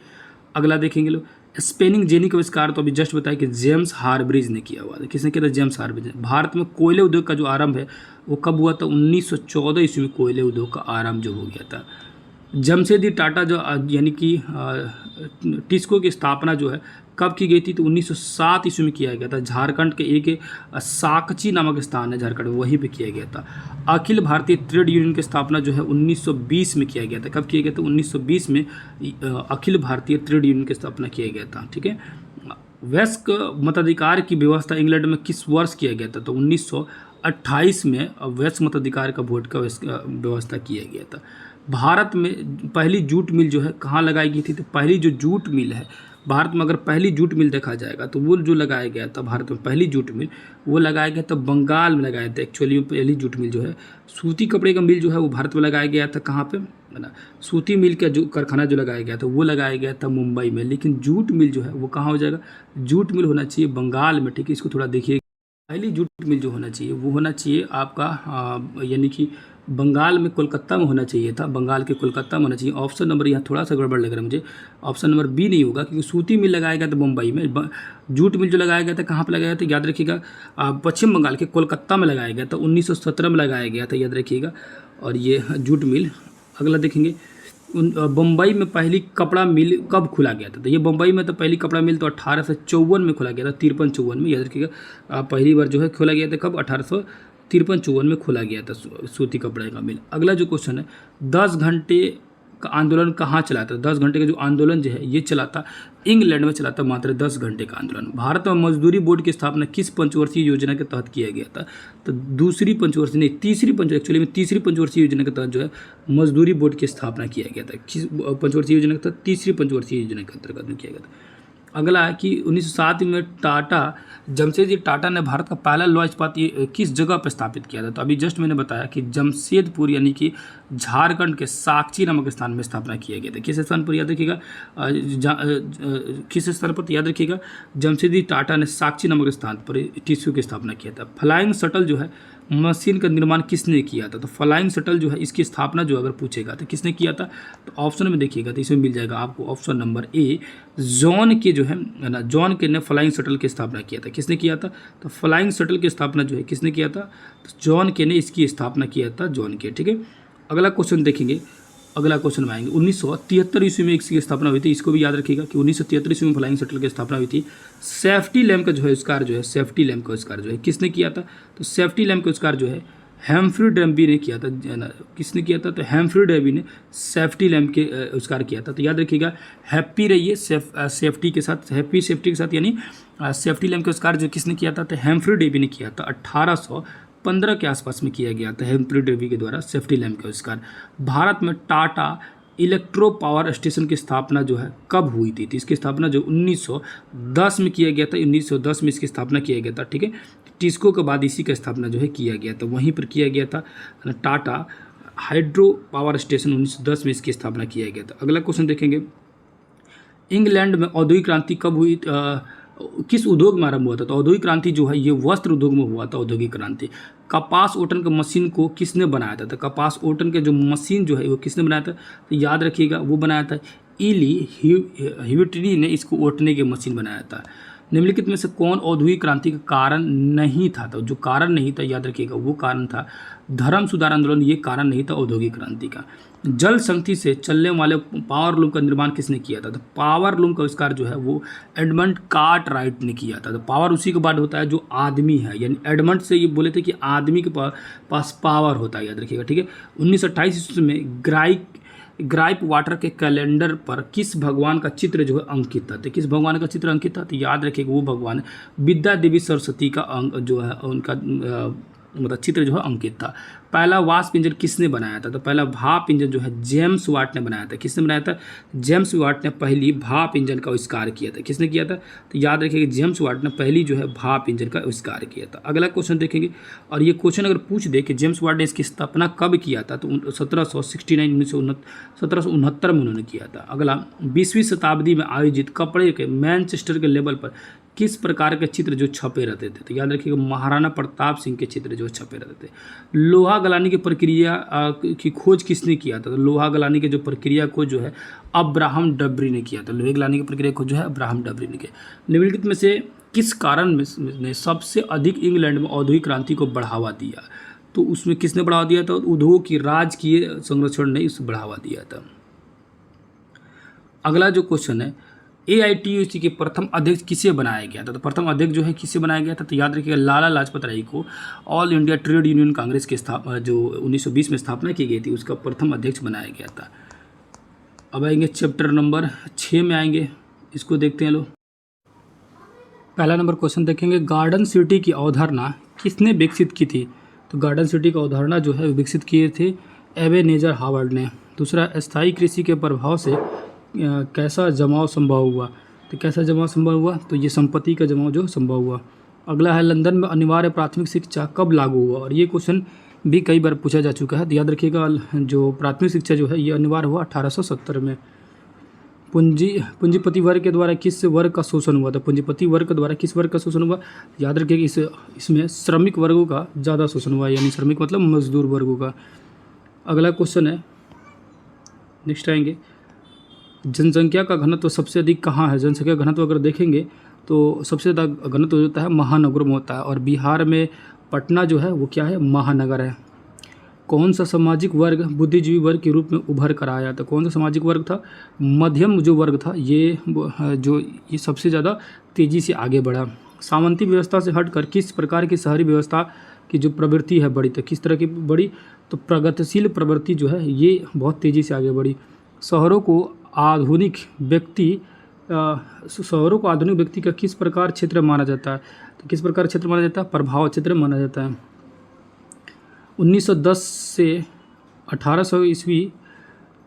अगला देखेंगे लोग, स्पेनिंग जेनी का आविष्कार तो अभी जस्ट बताया कि जेम्स हार्ब्रिज ने किया हुआ था। किसने किया था? जेम्स हार्ब्रिज ने। भारत में कोयले उद्योग का जो आरंभ है वो कब हुआ था? 1914 ईस्वी में कोयले उद्योग का आरंभ जो हो गया था। जमशेदजी टाटा जो यानी कि टिस्को की स्थापना जो है कब की गई थी, तो 1907 ईस्वी में किया गया था। झारखंड के एक साकची नामक स्थान है झारखंड में, वहीं पे किया गया था। अखिल भारतीय ट्रेड यूनियन की स्थापना जो है 1920 में किया गया था। कब किया गया था? 1920 में अखिल भारतीय ट्रेड यूनियन की स्थापना किया गया था। ठीक है। वयस्क मताधिकार की व्यवस्था इंग्लैंड में किस वर्ष किया गया था? तो 1928 में वयस्क मताधिकार का वोट का व्यवस्था किया गया था। भारत में पहली जूट मिल जो है कहाँ लगाई गई थी? तो पहली जो जूट मिल है भारत में, अगर पहली जूट मिल देखा जाएगा तो वो जो लगाया गया था भारत में पहली जूट मिल, वो लगाया गया था बंगाल में लगाया था। एक्चुअली पहली जूट मिल जो है, सूती कपड़े का मिल जो है वो भारत में लगाया गया था। कहाँ पे? ना, सूती मिल का जो कारखाना जो लगाया गया था वो लगाया गया था मुंबई में। लेकिन जूट मिल जो है वो कहाँ हो जाएगा? जूट मिल होना चाहिए बंगाल में। ठीक है, इसको थोड़ा देखिए। पहली जूट मिल जो होना चाहिए वो होना चाहिए आपका यानी कि बंगाल में कोलकाता में होना चाहिए था। बंगाल के कोलकाता में होना चाहिए। ऑप्शन नंबर यहाँ थोड़ा सा गड़बड़ लग रहा है मुझे। ऑप्शन नंबर बी नहीं होगा, क्योंकि सूती मिल लगाया गया था मुंबई में। जूट मिल जो लगाया गया था कहाँ पर लगाया था? याद रखिएगा, पश्चिम बंगाल के कोलकाता में लगाया गया था। 1917 में लगाया गया था, याद रखिएगा। और ये जूट मिल। अगला देखेंगे, बम्बई में पहली कपड़ा मिल कब खुला गया था? तो ये बम्बई में तो पहली कपड़ा मिल तो 1854 में खुला गया था, 53-54 में। याद रखिएगा, पहली बार जो है खोला गया था कब? 1853-54 में खोला गया था सूती कपड़े का मिल। अगला जो क्वेश्चन है, 10 घंटे का आंदोलन कहाँ चला था? 10 घंटे का जो आंदोलन जो है ये चला था इंग्लैंड में, चला था मात्र 10 घंटे का आंदोलन। भारत में मजदूरी बोर्ड की स्थापना किस पंचवर्षीय योजना के तहत किया गया था? तो दूसरी पंचवर्षीय नहीं, तीसरी एक्चुअली में तीसरी पंचवर्षीय योजना के तहत जो है मजदूरी बोर्ड की स्थापना किया गया था। किस पंचवर्षीय योजना के तहत? तीसरी पंचवर्षीय योजना के अंतर्गत में किया गया था। अगला है कि 1907 में जमशेदजी टाटा ने भारत का पहला लौह इस्पात किस जगह पर स्थापित किया था? तो अभी जस्ट मैंने बताया कि जमशेदपुर यानी कि झारखंड के साकची नामक स्थान में स्थापना किया गया था। किस स्थान पर? याद रखिएगा, किस स्थान पर? याद रखिएगा, जमशेदजी टाटा ने साकची नामक स्थान पर टिस्को की स्थापना किया था। फ्लाइंग शटल जो है मशीन का निर्माण किसने किया था? तो फ्लाइंग शटल जो है इसकी स्थापना जो अगर पूछेगा तो किसने किया था? तो ऑप्शन में देखिएगा तो इसमें मिल जाएगा आपको ऑप्शन नंबर ए, जॉन के जो है ना, जॉन के ने फ्लाइंग शटल की स्थापना किया था। किसने किया था? तो फ्लाइंग शटल की स्थापना जो है किसने किया था? तो जॉन के ने इसकी स्थापना किया था, जॉन के। ठीक है। अगला क्वेश्चन देखेंगे, अगला क्वेश्चन में आएंगे 1973 ईस्वी में इसकी स्थापना हुई थी। इसको भी याद रखिएगा कि 1973 ईस्वी में फ्लाइंग शटल की स्थापना हुई थी। सेफ्टी लैम्प का जो है आविष्कार जो है, सेफ्टी लैम्प का आविष्कार जो है किसने किया था? तो सेफ्टी लैम्प का आविष्कार जो है हैम्फ्री डेवी ने किया था। किसने किया था? तो हैम्फ्री डेवी ने सेफ्टी लैम्प के आविष्कार किया था। तो याद रखिएगा, हैप्पी रहिए सेफ्टी के साथ, हैप्पी सेफ्टी के साथ, यानी सेफ्टी लैम्प का आविष्कार जो किसने किया था? तो हैम्फ्री डेवी ने किया था। 1815 के आसपास में किया गया था हैम्फ्री डेवी के द्वारा सेफ्टी लैम्प का आविष्कार। भारत में टाटा इलेक्ट्रो पावर स्टेशन की स्थापना जो है कब हुई थी? तो इसकी स्थापना जो 1910 में किया गया था। 1910 में इसकी स्थापना किया गया था। ठीक है। टिस्को के बाद इसी का स्थापना जो है किया गया था, वहीं पर किया गया था। टाटा हाइड्रो पावर स्टेशन 1910 में इसकी स्थापना किया गया था। अगला क्वेश्चन देखेंगे, इंग्लैंड में औद्योगिक क्रांति कब हुई? किस उद्योग में आरंभ हुआ था? तो औद्योगिक क्रांति जो है ये वस्त्र उद्योग में हुआ था। औद्योगिक क्रांति कपास ओटन के मशीन को किसने बनाया था? तो कपास ओटन के जो मशीन जो है वो किसने बनाया था? तो याद रखिएगा, वो बनाया था इली ह्यूटिरी ने इसको ओटने की मशीन बनाया था। निम्नलिखित में से कौन औद्योगिक क्रांति का कारण नहीं था? तो जो कारण नहीं था, याद रखिएगा, वो कारण था धर्म सुधार आंदोलन। ये कारण नहीं था औद्योगिक क्रांति का। जल शक्ति से चलने वाले पावर लूम का निर्माण किसने किया था? तो पावर लूम का आविष्कार जो है वो एडमंड कार्टराइट ने किया था। तो पावर उसी के बाद होता है जो आदमी है, यानी एडमंड से ये बोले थे कि आदमी के पास पावर होता है, याद रखिएगा। ठीक है। 1928 ईस्वी में ग्राइप वाटर के कैलेंडर पर किस भगवान का चित्र जो है अंकित था? तो किस भगवान का चित्र अंकित था? तो याद रखिएगा, वो भगवान विद्या देवी सरस्वती का जो है उनका मतलब चित्र जो है अंकित था। पहला वाष्प इंजन किसने बनाया था? तो पहला भाप इंजन जो है जेम्स वाट ने बनाया था। किसने बनाया था? जेम्स वाट ने पहली भाप इंजन का आविष्कार किया था। किसने किया था? तो याद रखिएगा, जेम्स वाट ने पहली जो है भाप इंजन का आविष्कार किया था। अगला क्वेश्चन देखेंगे, और ये क्वेश्चन अगर पूछ दे कि जेम्स वाट ने इसकी स्थापना कब किया था, तो 1769 में उन्होंने किया था। अगला, 20वीं शताब्दी में आयोजित कपड़े के मैनचेस्टर के लेवल पर किस प्रकार के चित्र जो छपे रहते थे? तो याद रखिएगा, महाराणा प्रताप सिंह के चित्र जो छपे रहते थे। लोहा गलाने की प्रक्रिया की खोज किसने किया था? तो लोहा गलाने की जो प्रक्रिया को जो है अब्राहम डबरी ने किया था। लोहे गलाने की प्रक्रिया को जो है अब्राहम डबरी ने किया। निम्नलिखित में से किस कारण ने सबसे अधिक इंग्लैंड में औद्योगिक क्रांति को बढ़ावा दिया? तो उसमें किसने बढ़ावा दिया था? उद्योग की राजकीय संरक्षण ने इस बढ़ावा दिया था। अगला जो क्वेश्चन है, AITUC के प्रथम अध्यक्ष किसे बनाया गया था? तो प्रथम अध्यक्ष जो है किसे बनाया गया था? तो याद रखिएगा लाला लाजपत राय को all India trade union Congress की जो 1920 में स्थापना की गई थी उसका प्रथम अध्यक्ष बनाया गया था। अब आएंगे चैप्टर नंबर 6 में आएंगे, इसको देखते हैं। लो, पहला नंबर क्वेश्चन देखेंगे, गार्डन सिटी की अवधारणा किसने विकसित की थी? तो गार्डन सिटी की अवधारणा जो है विकसित किए थे एबेनेजर हावर्ड ने। दूसरा, स्थायी कृषि के प्रभाव से कैसा जमाव संभव हुआ? तो कैसा जमाव संभव हुआ? तो ये संपत्ति का जमाव जो संभव हुआ। अगला है, लंदन में अनिवार्य प्राथमिक शिक्षा कब लागू हुआ? और ये क्वेश्चन भी कई बार पूछा जा चुका है, तो याद रखिएगा जो प्राथमिक शिक्षा जो है ये अनिवार्य हुआ 1870 में। पूंजीपति वर्ग के द्वारा किस वर्ग का शोषण हुआ था? पूंजीपति वर्ग के द्वारा किस वर्ग का शोषण हुआ? याद रखिएगा इसमें श्रमिक वर्गों का ज़्यादा शोषण हुआ, यानी श्रमिक मतलब मजदूर वर्गों का। अगला क्वेश्चन है, नेक्स्ट आएंगे, जनसंख्या का घनत्व सबसे अधिक कहाँ है? जनसंख्या घनत्व अगर देखेंगे तो सबसे ज़्यादा घनत्व होता है महानगरों में होता है, और बिहार में पटना जो है वो क्या है? महानगर है। कौन सा सामाजिक वर्ग बुद्धिजीवी वर्ग के रूप में उभर कर आया था? कौन सा सामाजिक वर्ग था? मध्यम जो वर्ग था ये सबसे ज़्यादा तेज़ी से आगे बढ़ा। सामंती व्यवस्था से हटकर किस प्रकार की शहरी व्यवस्था की जो प्रवृत्ति है बढ़ी? तो किस तरह की बढ़ी? तो प्रगतिशील प्रवृत्ति जो है ये बहुत तेज़ी से आगे बढ़ी। शहरों को आधुनिक व्यक्ति का किस प्रकार क्षेत्र माना जाता है? तो किस प्रकार क्षेत्र माना जाता है? प्रभाव क्षेत्र माना जाता है। 1910 से 1800 ईस्वी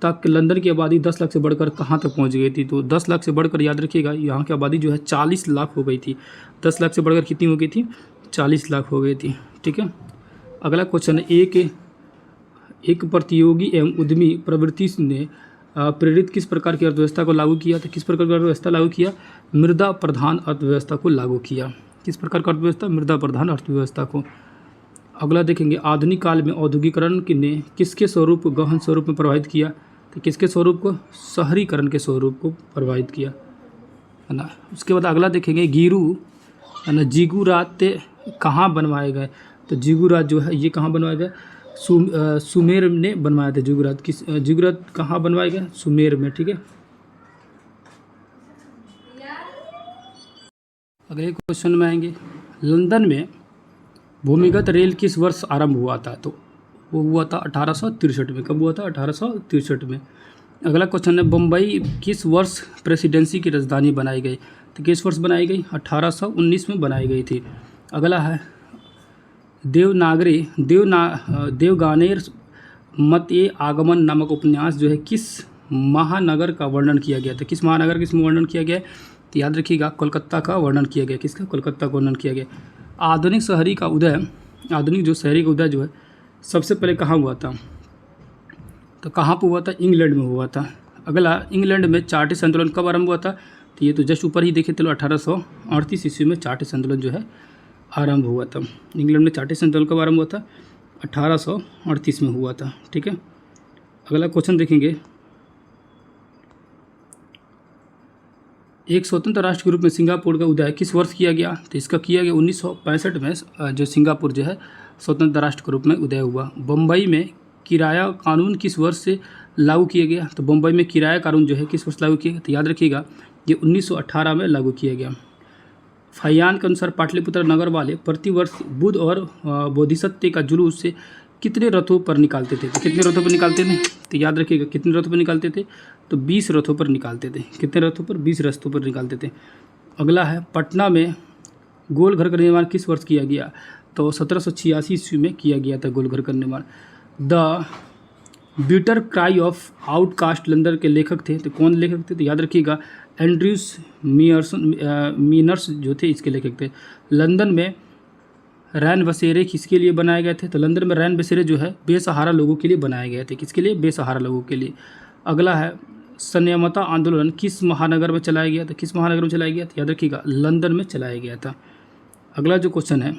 तक लंदन की आबादी 10 लाख से बढ़कर कहाँ तक पहुँच गई थी? तो 10 लाख से बढ़कर याद रखिएगा यहाँ की आबादी जो है 40 लाख हो गई थी। 10 लाख से बढ़कर कितनी हो गई थी? 40 लाख हो गई थी। ठीक है, अगला क्वेश्चन है, एक प्रतियोगी एवं उद्यमी प्रवृत्ति ने प्रेरित किस प्रकार की अर्थव्यवस्था को लागू किया? तो किस प्रकार की अर्थव्यवस्था लागू किया? मृदा प्रधान अर्थव्यवस्था को लागू किया। किस प्रकार का अर्थव्यवस्था? मृदा प्रधान अर्थव्यवस्था को। अगला देखेंगे, आधुनिक काल में औद्योगिकरण ने किसके स्वरूप गहन स्वरूप में प्रभावित किया? तो किसके स्वरूप को? शहरीकरण के स्वरूप को प्रभावित किया, है ना। उसके बाद अगला देखेंगे, गिरु है ना जिगुरात कहाँ बनवाए गए? तो जिगुरात जो है ये कहाँ बनवाए गए? सुमेर ने बनवाया था जिगुरात। जिगुरात कहाँ बनवाए गए? सुमेर में। ठीक है, अगले क्वेश्चन में आएंगे, लंदन में भूमिगत रेल किस वर्ष आरंभ हुआ था? तो वो हुआ था 1863 में। कब हुआ था? 1863 में। अगला क्वेश्चन है, बम्बई किस वर्ष प्रेसिडेंसी की राजधानी बनाई गई? तो किस वर्ष बनाई गई? 1819 में बनाई गई थी। अगला है, देवगानेर मत ए आगमन नामक उपन्यास जो है किस महानगर का वर्णन किया गया था? किस महानगर का इसमें वर्णन किया गया है? तो याद रखिएगा कोलकाता का वर्णन किया गया। किसका? कोलकाता का वर्णन किया गया। आधुनिक जो शहरी का उदय जो है सबसे पहले कहाँ हुआ था? तो कहाँ पर हुआ था? इंग्लैंड में हुआ था। अगला, इंग्लैंड में चार्टिस्ट आंदोलन कब आरंभ हुआ था? तो ये तो जस्ट ऊपर ही देखे थे, 1838 ईस्वी में चार्टिस्ट आंदोलन जो है आरंभ हुआ था। इंग्लैंड में चार्टिस्ट आंदोलन कब आरंभ हुआ था? 1838 में हुआ था। ठीक है, अगला क्वेश्चन देखेंगे, एक स्वतंत्र राष्ट्र के रूप में सिंगापुर का उदय किस वर्ष किया गया? तो इसका किया गया 1965 में, जो सिंगापुर जो है स्वतंत्र राष्ट्र के रूप में उदय हुआ। बम्बई में किराया कानून किस वर्ष से लागू किया गया? तो बम्बई में किराया कानून जो है किस वर्ष लागू किया गया? तो याद रखिएगा ये 1918 में लागू किया गया। फयान के अनुसार पाटलिपुत्र नगर वाले प्रतिवर्ष बुध और बोधिसत्व का जुलूस से कितने रथों पर निकालते थे? तो कितने रथों पर निकालते थे? तो याद रखिएगा कितने रथों पर निकालते थे? तो 20 रथों पर निकालते थे। कितने रथों पर? 20 रथों पर निकालते थे। अगला है, पटना में गोल घर का निर्माण किस वर्ष किया गया? तो 1786 ईस्वी में किया गया था गोल घर का निर्माण। The bitter cry of outcast London के लेखक थे। तो कौन लेखक थे? तो याद रखिएगा एंड्रयूस मीनर्स जो थे इसके लेखक थे। लंदन में रैन बसेरे किसके लिए बनाए गए थे? तो लंदन में रैन बसेरे जो है बेसहारा लोगों के लिए बनाए गए थे। किसके लिए? बेसहारा लोगों के लिए। अगला है, संयमता आंदोलन किस महानगर में चलाया गया था? किस महानगर में चलाया गया था? याद रखिएगा लंदन में चलाया गया था। अगला जो क्वेश्चन है,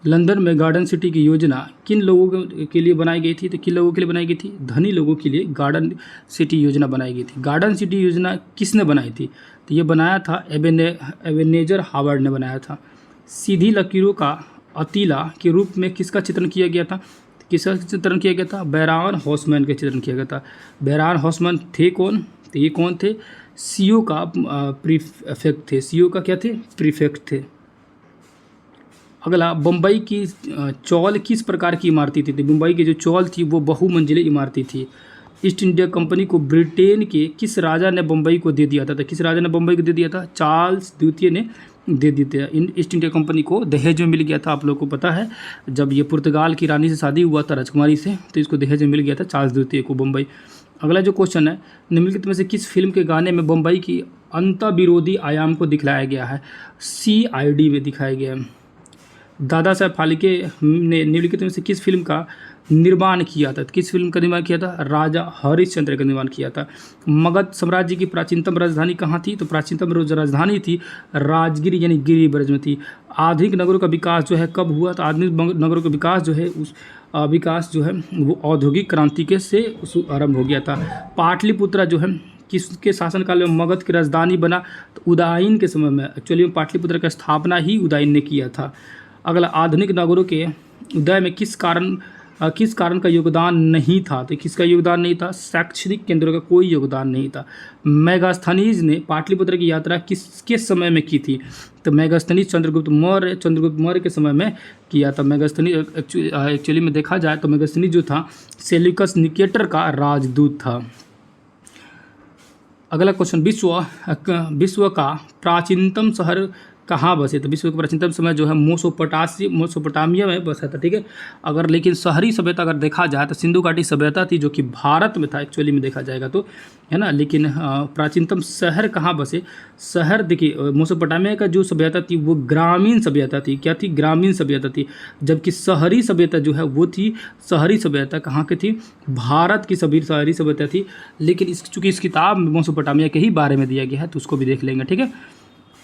लंदन में गार्डन सिटी की योजना किन लोगों के लिए बनाई गई थी? तो किन लोगों के लिए बनाई गई थी? धनी लोगों के लिए गार्डन सिटी योजना बनाई गई थी। गार्डन सिटी योजना किसने बनाई थी? तो ये बनाया था एबेनेजर हावर्ड ने बनाया था। सीधी लकीरों का अतीला के रूप में किसका चित्रण किया गया था? किसका चित्रण किया गया था? बैरान हॉसमैन का चित्रण किया गया था। बैरान हॉसमैन थे कौन? तो ये कौन थे? सीओ का प्रीफेक्ट थे। सीओ का क्या थे? प्रीफेक्ट थे। अगला, बम्बई की चौल किस प्रकार की इमारती थी? मुंबई की जो चौल थी वो बहुमंजिली इमारती थी। ईस्ट इंडिया कंपनी को ब्रिटेन के किस राजा ने बम्बई को दे दिया था? तो किस राजा ने बम्बई को दे दिया था? चार्ल्स द्वितीय ने दे दिए थे। ईस्ट इंडिया कंपनी को दहेज में मिल गया था। आप लोग को पता है, जब ये पुर्तगाल की रानी से शादी हुआ था राजकुमारी से, तो इसको दहेज में मिल गया था चार्ल्स द्वितीय को बम्बई। अगला जो क्वेश्चन है, निम्नलिखित में से किस फिल्म के गाने में बम्बई की अंतःविरोधी आयाम को दिखलाया गया है? CID में दिखाया गया है। दादा साहब फाल्के ने निम्नलिखित में से किस फिल्म का निर्माण किया था? किस फिल्म का निर्माण किया था? राजा हरिश्चंद्र का निर्माण किया था। मगध साम्राज्य की प्राचीनतम राजधानी कहाँ थी? तो प्राचीनतम राजधानी थी राजगिरी यानी गिरिब्रज में थी। आधुनिक नगरों का विकास जो है कब हुआ? तो आधुनिक नगरों का विकास जो है विकास जो है वो औद्योगिक क्रांति के से आरंभ हो गया था। पाटलिपुत्रा जो है किसके शासनकाल में मगध की राजधानी बना? तो उदयन के समय में। एक्चुअली पाटलिपुत्र का स्थापना ही उदयन ने किया था। अगला, आधुनिक नगरों के उदय में किस कारण का योगदान नहीं था? तो किसका योगदान नहीं था? शैक्षणिक केंद्रों का कोई योगदान नहीं था। मेगास्थनीज ने पाटलिपुत्र की यात्रा किसके समय में की थी? तो मेगास्थनीज चंद्रगुप्त मौर्य के समय में किया था। मेगास्थनीज एक्चुअली में देखा जाए तो मेगास्थनीज जो था सेल्यूकस निकेटर का राजदूत था। अगला क्वेश्चन, विश्व का प्राचीनतम शहर कहाँ बसे? तो विश्व का प्राचीनतम समय जो है मोसोपोटामिया में बसा था। ठीक है। अगर लेकिन शहरी सभ्यता अगर देखा जाए तो सिंधु घाटी सभ्यता थी जो कि भारत में था एक्चुअली में देखा जाएगा तो, है ना। लेकिन प्राचीनतम शहर कहाँ बसे? शहर देखिए, मोसोपोटामिया का जो सभ्यता थी वो ग्रामीण सभ्यता थी। क्या थी? ग्रामीण सभ्यता थी। जबकि शहरी सभ्यता जो है वो थी, शहरी सभ्यता कहाँ की थी? भारत की शहरी सभ्यता थी। लेकिन चूँकि इस किताब में मोसोपोटामिया के ही बारे में दिया गया है तो उसको भी देख लेंगे। ठीक है।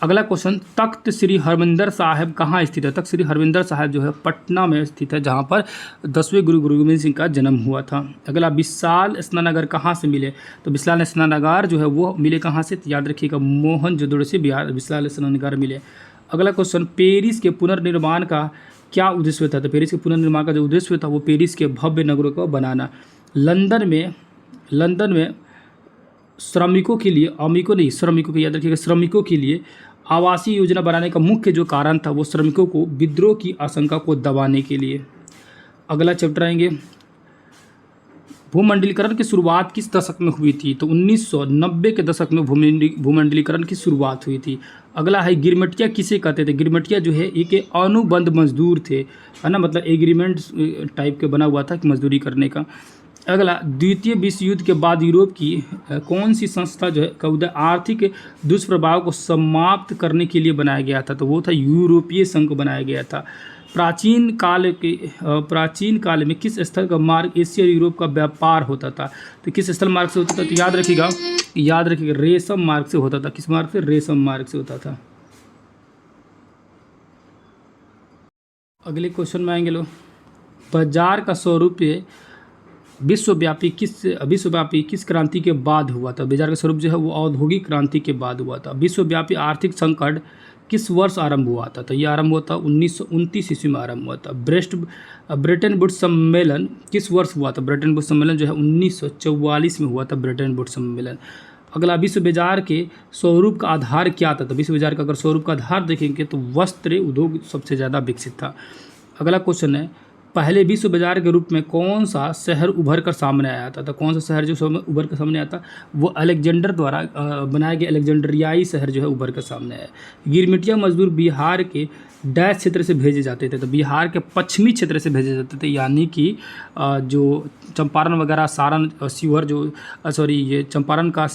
अगला क्वेश्चन, तख्त श्री हरमिंदर साहिब कहाँ स्थित है? तख्त श्री हरमिंदर साहिब जो है पटना में स्थित है, जहाँ पर 10वें गुरु गोबिंद सिंह का जन्म हुआ था। अगला, विशाल स्नानागार कहाँ से मिले? तो विशाल स्नानागार जो है वो मिले कहाँ से? तो याद रखिएगा मोहनजोदड़ो से विशाल स्नानागार मिले। अगला क्वेश्चन, पेरिस के पुनर्निर्माण का क्या उद्देश्य था? तो पेरिस के पुनर्निर्माण का जो उद्देश्य था वो पेरिस के भव्य नगरों को बनाना। लंदन में श्रमिकों के लिए, श्रमिकों के, याद रखिएगा, श्रमिकों के लिए आवासीय योजना बनाने का मुख्य जो कारण था वो श्रमिकों को विद्रोह की आशंका को दबाने के लिए। अगला चैप्टर आएंगे, भूमंडलीकरण की शुरुआत किस दशक में हुई थी? तो 1990 के दशक में भूमंडलीकरण की शुरुआत हुई थी। अगला है, गिरमिटिया किसे कहते थे? गिरमिटिया जो है एक अनुबंध मजदूर थे, है ना, मतलब एग्रीमेंट टाइप के बना हुआ था कि मजदूरी करने का। अगला, द्वितीय विश्व युद्ध के बाद यूरोप की कौन सी संस्था जो है का उदय आर्थिक दुष्प्रभाव को समाप्त करने के लिए बनाया गया था? तो वो था यूरोपीय संघ बनाया गया था। प्राचीन काल में किस स्थल का मार्ग एशिया और यूरोप का व्यापार होता था? तो किस स्थल मार्ग से होता था? तो याद रखिएगा रेशम मार्ग से होता था। किस मार्ग से? रेशम मार्ग से होता था। अगले क्वेश्चन में आएंगे लोग, बाजार का स्वरूप विश्वव्यापी किस क्रांति के बाद हुआ था? बाजार का स्वरूप जो है वो औद्योगिक क्रांति के बाद हुआ था। विश्वव्यापी आर्थिक संकट किस वर्ष आरंभ हुआ था? तो ये आरंभ हुआ था 1929 ईस्वी में आरंभ हुआ था। ब्रेटन वुड्स सम्मेलन किस वर्ष हुआ था? ब्रेटन वुड्स सम्मेलन जो है 1944 में हुआ था, ब्रेटन वुड्स सम्मेलन। अगला, विश्व बाजार के स्वरूप का आधार क्या था? तो विश्व बाजार का अगर स्वरूप का आधार देखेंगे तो वस्त्र उद्योग सबसे ज़्यादा विकसित था। अगला क्वेश्चन है, पहले विश्व बाजार के रूप में कौन सा शहर उभर कर सामने आया था? तो कौन सा शहर जो उभर कर सामने आता? वो अलेक्जेंडर द्वारा बनाया गया अलेक्जेंड्रियाई शहर जो है उभर कर सामने आया। गिरमिटिया मजदूर बिहार के डैश क्षेत्र से भेजे जाते थे? तो बिहार के पश्चिमी क्षेत्र से भेजे जाते थे, यानी कि जो चंपारण वगैरह, सारण, शिवहर ये चंपारण का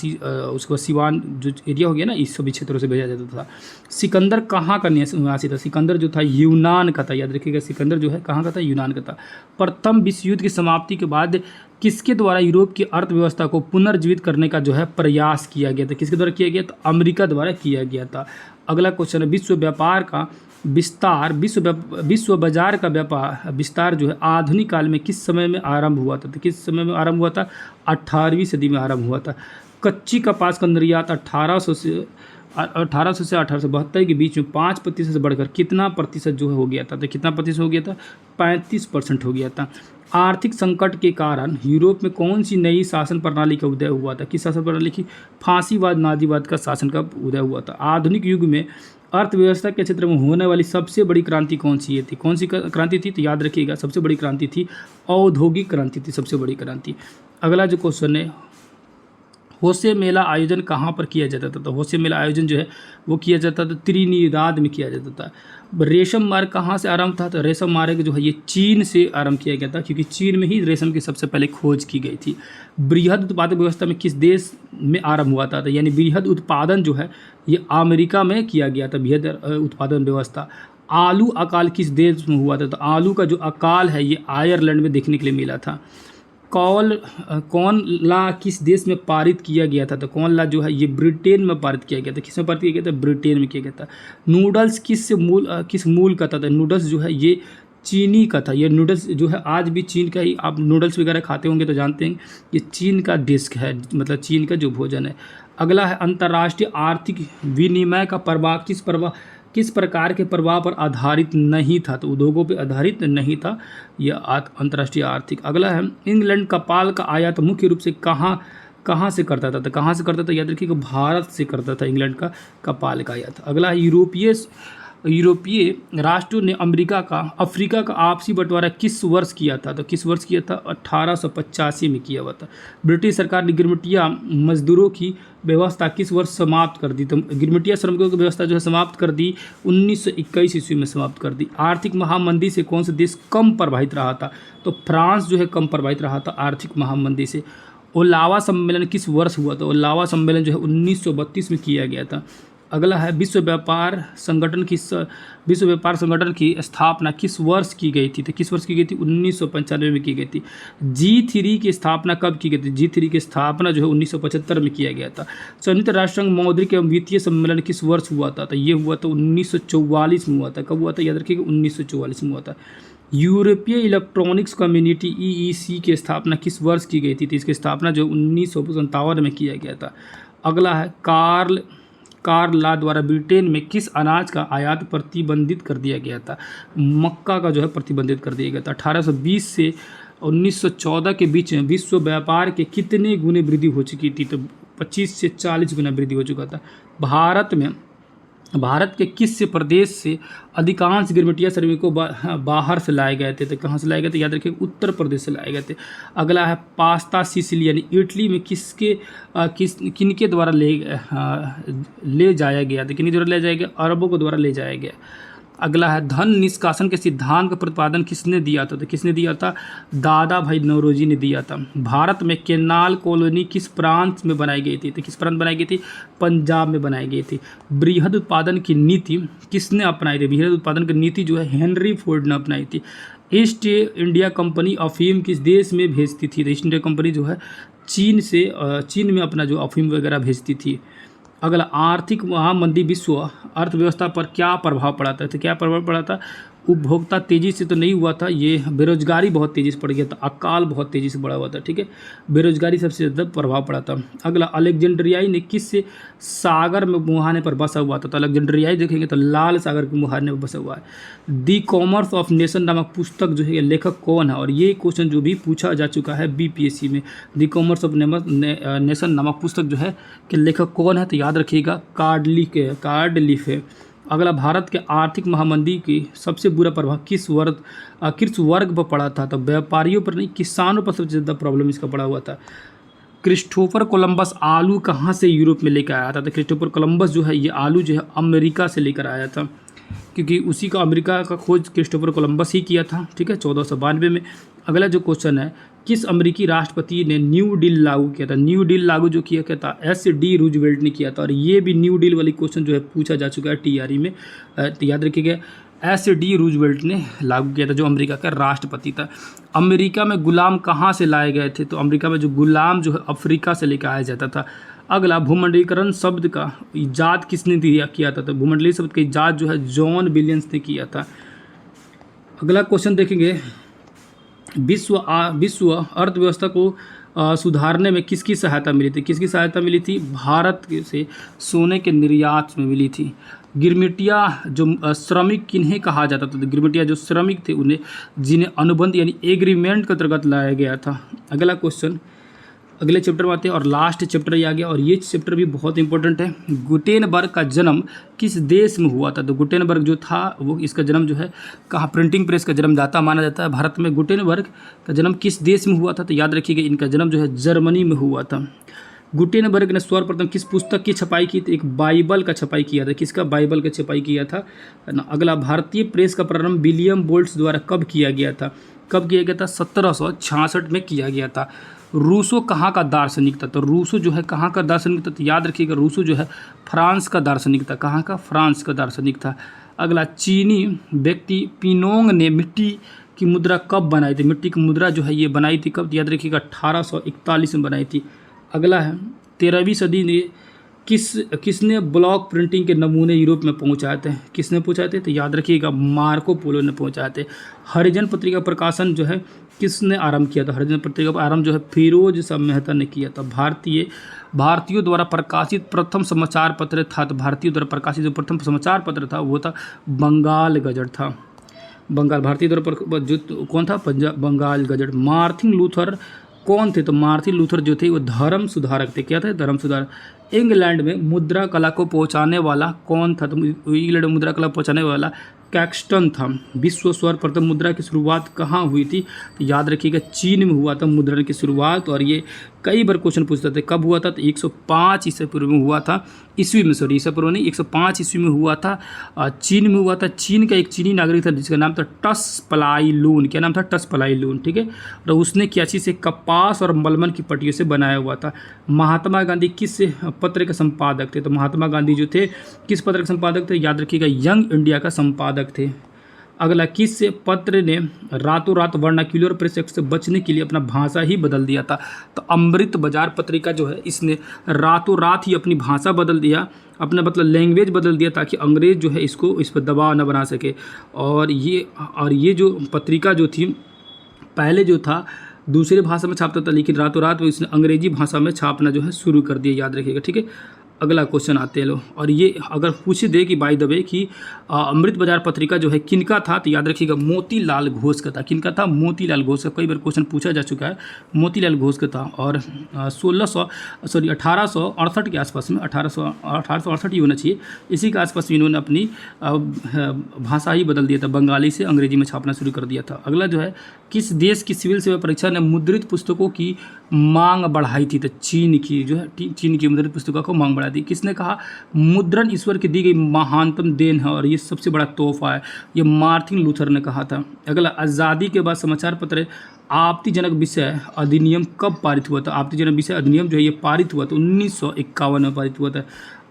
उसको सिवान जो एरिया हो गया ना, इस सभी क्षेत्रों से भेजा जाता था। सिकंदर कहाँ का निवासी था? सिकंदर जो था यूनान का था। याद रखिएगा, सिकंदर जो है कहाँ का था? यूनान का था। प्रथम विश्व युद्ध की समाप्ति के बाद किसके द्वारा यूरोप की अर्थव्यवस्था को पुनर्जीवित करने का जो है प्रयास किया गया था? किसके द्वारा किया गया? तो अमेरिका द्वारा किया गया था। अगला क्वेश्चन है, विश्व व्यापार का विस्तार, विश्व बाजार का व्यापार विस्तार जो है आधुनिक काल में किस समय में आरंभ हुआ था? तो किस समय में आरंभ हुआ था? 18वीं सदी में आरंभ हुआ था। कच्ची कपास का निर्यात 1800 से 1872 के बीच में 5% से बढ़कर कितना प्रतिशत जो है हो गया था? तो कितना प्रतिशत हो गया था? 35% हो गया था। आर्थिक संकट के कारण यूरोप में कौन सी नई शासन प्रणाली का उदय हुआ था? किस शासन प्रणाली की? फांसीवाद नाजीवाद का शासन का उदय हुआ था। आधुनिक युग में अर्थव्यवस्था के क्षेत्र में होने वाली सबसे बड़ी क्रांति कौन सी थी? कौन सी क्रांति थी? तो याद रखिएगा, सबसे बड़ी क्रांति थी औद्योगिक क्रांति थी, सबसे बड़ी क्रांति। अगला जो क्वेश्चन है, होसे मेला आयोजन कहाँ पर किया जाता था? तो होसे मेला आयोजन जो है वो किया जाता था त्रिनिदाद में किया जाता था। रेशम मार्ग कहाँ से आरंभ था? तो रेशम मार्ग जो है ये चीन से आरंभ किया गया था, क्योंकि चीन में ही रेशम की सबसे पहले खोज की गई थी। बृहद उत्पादन व्यवस्था में किस देश में आरंभ हुआ था? तो यानी बृहद उत्पादन जो है ये अमेरिका में किया गया था, बृहद उत्पादन व्यवस्था। आलू अकाल किस देश में हुआ था? तो आलू का जो अकाल है ये आयरलैंड में देखने के लिए मिला था। कौन ला किस देश में पारित किया गया था? तो कौन ला जो है ये ब्रिटेन में पारित किया गया था। किस में पारित किया गया था? ब्रिटेन में किया गया था। नूडल्स किस मूल का था? तो नूडल्स जो है ये चीनी का था। ये नूडल्स जो है आज भी चीन का ही, आप नूडल्स वगैरह खाते होंगे तो जानते हैं ये चीन का डिश है, मतलब चीन का जो भोजन है। अगला है अंतर्राष्ट्रीय आर्थिक विनिमय का प्रभाव किस प्रकार के प्रभाव पर आधारित नहीं था? तो उद्योगों पर आधारित नहीं था यह अंतर्राष्ट्रीय आर्थिक। अगला है इंग्लैंड कपाल का आयात मुख्य रूप से कहाँ से करता था? तो कहाँ से करता था? याद रखिएगा, भारत से करता था इंग्लैंड का कपाल का आयात। अगला है यूरोपीय राष्ट्रों ने अफ्रीका का आपसी बंटवारा किस वर्ष किया था? तो किस वर्ष किया था? 1885 में किया हुआ था। ब्रिटिश सरकार ने गिरमिटिया मजदूरों की व्यवस्था किस वर्ष समाप्त कर दी? तो गिरमिटिया श्रमिकों की व्यवस्था जो है समाप्त कर दी 1921 ईस्वी में समाप्त कर दी। आर्थिक महामंदी से कौन सा देश कम प्रभावित रहा था? तो फ्रांस जो है कम प्रभावित रहा था आर्थिक महामंदी से। ओलावा सम्मेलन किस वर्ष हुआ था? ओलावा सम्मेलन जो है 1932 में किया गया था। अगला है विश्व व्यापार संगठन संगठन की स्थापना किस वर्ष की गई थी? तो किस वर्ष की गई थी? 1995 में की गई थी। G3 की स्थापना कब की गई थी? G3 की स्थापना जो है 1975 में किया गया था। संयुक्त राष्ट्र संघ मौद्रिक एवं वित्तीय सम्मेलन किस वर्ष हुआ था? तो ये हुआ था 1944 में हुआ था। कब हुआ था? याद रखिएगा, 1944 में हुआ था। यूरोपीय इलेक्ट्रॉनिक्स कम्युनिटी EEC की स्थापना किस वर्ष की गई थी? तो इसकी स्थापना जो 1957 में किया गया था। अगला है कार्ल ला द्वारा ब्रिटेन में किस अनाज का आयात प्रतिबंधित कर दिया गया था? मक्का का जो है प्रतिबंधित कर दिया गया था। 1820 से 1914 के बीच में विश्व व्यापार के कितने गुने वृद्धि हो चुकी थी? तो 25 से 40 गुना वृद्धि हो चुका था। भारत के किस प्रदेश से अधिकांश गिरमिटिया श्रमिकों को बाहर से लाए गए थे? तो कहाँ से लाए गए थे? याद रखिए, उत्तर प्रदेश से लाए गए थे। अगला है पास्ता सिसिली यानी इटली में किनके द्वारा ले जाया गया था? किनके द्वारा ले जाया गया? अरबों के द्वारा ले जाया गया। अगला है धन निष्कासन के सिद्धांत का प्रतिपादन किसने दिया था? तो किसने दिया था? दादा भाई नौरोजी ने दिया था। भारत में कैनाल कॉलोनी किस प्रांत में बनाई गई थी? तो किस प्रांत बनाई गई थी? पंजाब में बनाई गई थी। बृहद उत्पादन की नीति किसने अपनाई थी? बृहद उत्पादन की नीति जो है हेनरी फोर्ड ने अपनाई थी। ईस्ट इंडिया कंपनी अफीम किस देश में भेजती थी? तो ईस्ट इंडिया कंपनी जो है चीन में अपना जो अफीम वगैरह भेजती थी। अगला आर्थिक महामंदी विश्व अर्थव्यवस्था पर क्या प्रभाव पड़ा था? तो क्या प्रभाव पड़ा था? उपभोक्ता तेज़ी से तो नहीं हुआ था, ये बेरोजगारी बहुत तेज़ी से बढ़ गया था, अकाल बहुत तेज़ी से बढ़ा हुआ था। ठीक है, बेरोजगारी सबसे ज़्यादा प्रभाव पड़ा था। अगला अलेक्जेंड्रियाई ने किस सागर में मुहाने पर बसा हुआ था? तो अलेक्जेंड्रियाई देखेंगे तो लाल सागर के मुहाने पर बसा हुआ है। दी कॉमर्स ऑफ नेशन नामक पुस्तक जो है ये लेखक कौन है? और ये क्वेश्चन जो भी पूछा जा चुका है BPSC में, दी कॉमर्स ऑफ नेशन नामक पुस्तक जो है कि लेखक कौन है? तो याद रखिएगा, कार्डलिफ है। अगला भारत के आर्थिक महामंदी की सबसे बुरा प्रभाव किस वर्ग पर पड़ा था? तो व्यापारियों पर नहीं, किसानों पर सबसे ज़्यादा प्रॉब्लम इसका पड़ा हुआ था। क्रिस्टोफर कोलंबस आलू कहाँ से यूरोप में लेकर आया था? तो क्रिस्टोफर कोलंबस जो है ये आलू जो है अमेरिका से लेकर आया था, क्योंकि उसी का अमेरिका का खोज क्रिस्टोफर कोलंबस ही किया था। ठीक है, 1492 में। अगला जो क्वेश्चन है, किस अमेरिकी राष्ट्रपति ने न्यू डील लागू किया था? न्यू डील लागू जो किया था SD रूजवेल्ट ने किया था। और ये भी न्यू डील वाली क्वेश्चन जो है पूछा जा चुका है TRE में, तो याद रखिएगा, SD रूजवेल्ट ने लागू किया था, जो अमेरिका का राष्ट्रपति था। अमेरिका में गुलाम कहाँ से लाए गए थे? तो अमेरिका में जो गुलाम जो है अफ्रीका से लेकर आया जाता था। अगला भूमंडलीकरण शब्द का ईजाद किसने किया था? तो भूमंडलीय शब्द का ईजाद जो है जॉन विलियम्स ने किया था। अगला क्वेश्चन देखेंगे, विश्व अर्थव्यवस्था को सुधारने में किसकी सहायता मिली थी? किसकी सहायता मिली थी? भारत से सोने के निर्यात में मिली थी। गिरमिटिया जो श्रमिक किन्हें कहा जाता था, तो गिरमिटिया जो श्रमिक थे उन्हें, जिन्हें अनुबंध यानी एग्रीमेंट के अंतर्गत लाया गया था। अगला क्वेश्चन, अगले चैप्टर में आते हैं और लास्ट चैप्टर ये आ गया, और ये चैप्टर भी बहुत इंपॉर्टेंट है। गुटेनबर्ग का जन्म किस देश में हुआ था? तो गुटेनबर्ग जो था वो, इसका जन्म जो है कहाँ, प्रिंटिंग प्रेस का जन्मदाता माना जाता है भारत में। गुटेनबर्ग का जन्म किस देश में हुआ था? तो याद रखिएगा इनका जन्म जो है जर्मनी में हुआ था। गुटेनबर्ग ने सर्वप्रथम किस पुस्तक की छपाई की? तो एक बाइबल का छपाई किया था। किसका? बाइबल का छपाई किया था ना। अगला, भारतीय प्रेस का प्रारंभ विलियम बोल्ट्स द्वारा कब किया गया था? कब किया गया था? 1766 में किया गया था। रूसो कहाँ का दार्शनिक था? तो रूसो जो है कहाँ का दार्शनिक था? तो याद रखिएगा रूसो जो है फ्रांस का दार्शनिक था। कहाँ का? फ्रांस का दार्शनिक था। अगला, चीनी व्यक्ति पिनोंग ने मिट्टी की मुद्रा कब बनाई थी? मिट्टी की मुद्रा जो है ये बनाई थी कब? याद रखिएगा 1841 में बनाई थी। अगला है, 13वीं सदी ने किसने ब्लॉक प्रिंटिंग के नमूने यूरोप में पहुंचाए थे? किसने पहुंचाए थे? तो याद रखिएगा मार्को पोलो ने पहुंचाए थे। हरिजन पत्रिका प्रकाशन जो है किसने आरंभ किया था? हरिजन पत्रिका का आरंभ जो है फिरोज शाह मेहता ने किया था। भारतीयों द्वारा प्रकाशित प्रथम समाचार पत्र था, तो भारतीयों द्वारा प्रकाशित जो प्रथम समाचार पत्र था वो था बंगाल गजट था। बंगाल, भारतीय द्वारा जो कौन था? बंगाल गजट। मार्टिन लूथर कौन थे? तो मार्टिन लूथर जो थे वो धर्म सुधारक थे। क्या थे? धर्म सुधारक। इंग्लैंड में मुद्रा कला को पहुंचाने वाला कौन था? तो इंग्लैंड में मुद्रा कला पहुंचाने वाला कैक्सटन था। विश्व सर्वप्रथम मुद्रा की शुरुआत कहाँ हुई थी? तो याद रखिएगा चीन में हुआ था मुद्रण की शुरुआत, और ये कई बार क्वेश्चन पूछते थे कब हुआ था? तो 105 ईसा पूर्व में हुआ था, ईस्वी में, सॉरी ईसा पूर्व नहीं, 105 ईस्वी में हुआ था, चीन में हुआ था। चीन का एक चीनी नागरिक था जिसका नाम था टसपलाईलून। क्या नाम था? टसपलाईलून, ठीक है। और उसने क्या चीज़ से? कपास और मलमल की पट्टियों से बनाया हुआ था। महात्मा गांधी किस पत्र के संपादक थे? तो महात्मा गांधी जो थे किस पत्र के संपादक थे? याद रखिएगा यंग इंडिया का संपादक थे। अगला, किस पत्र ने रातों रात वर्नाक्यूलर प्रेस एक्ट से बचने के लिए अपना भाषा ही बदल दिया था? तो अमृत बाजार पत्रिका जो है इसने रातों रात ही अपनी भाषा बदल दिया, अपना मतलब लैंग्वेज बदल दिया, ताकि अंग्रेज़ जो है इस पर दबाव न बना सके। और ये जो पत्रिका जो थी पहले जो था दूसरे भाषा में छापता था, लेकिन रातों रात इसने अंग्रेजी भाषा में छापना जो है शुरू कर दिया। याद रखिएगा, ठीक है। अगला क्वेश्चन आते हैं लो, और ये अगर पूछ दे कि बाय द वे कि अमृत बाजार पत्रिका जो है किनका था? तो याद रखिएगा मोतीलाल घोष का था। किनका था? मोतीलाल घोष का। कई बार क्वेश्चन पूछा जा चुका है, मोतीलाल घोष का था। और 1868 के आसपास में, 1868 ही होना चाहिए, इसी के आसपास इन्होंने अपनी भाषा ही बदल दिया था, बंगाली से अंग्रेजी में छापना शुरू कर दिया था। अगला जो है, किस देश की सिविल सेवा परीक्षा ने मुद्रित पुस्तकों की मांग बढ़ाई थी? तो चीन की जो है, चीन की मुद्रित पुस्तकों को मांग बढ़ा दी। किसने कहा? मुद्रण ईश्वर की दी गई महानतम देन है और ये सबसे बड़ा तोहफा है, ये मार्टिन लूथर ने कहा था। अगला, आज़ादी के बाद समाचार पत्र आपत्तिजनक विषय अधिनियम कब पारित हुआ था? आपत्तिजनक विषय अधिनियम जो है ये पारित हुआ था 1951 में पारित हुआ था।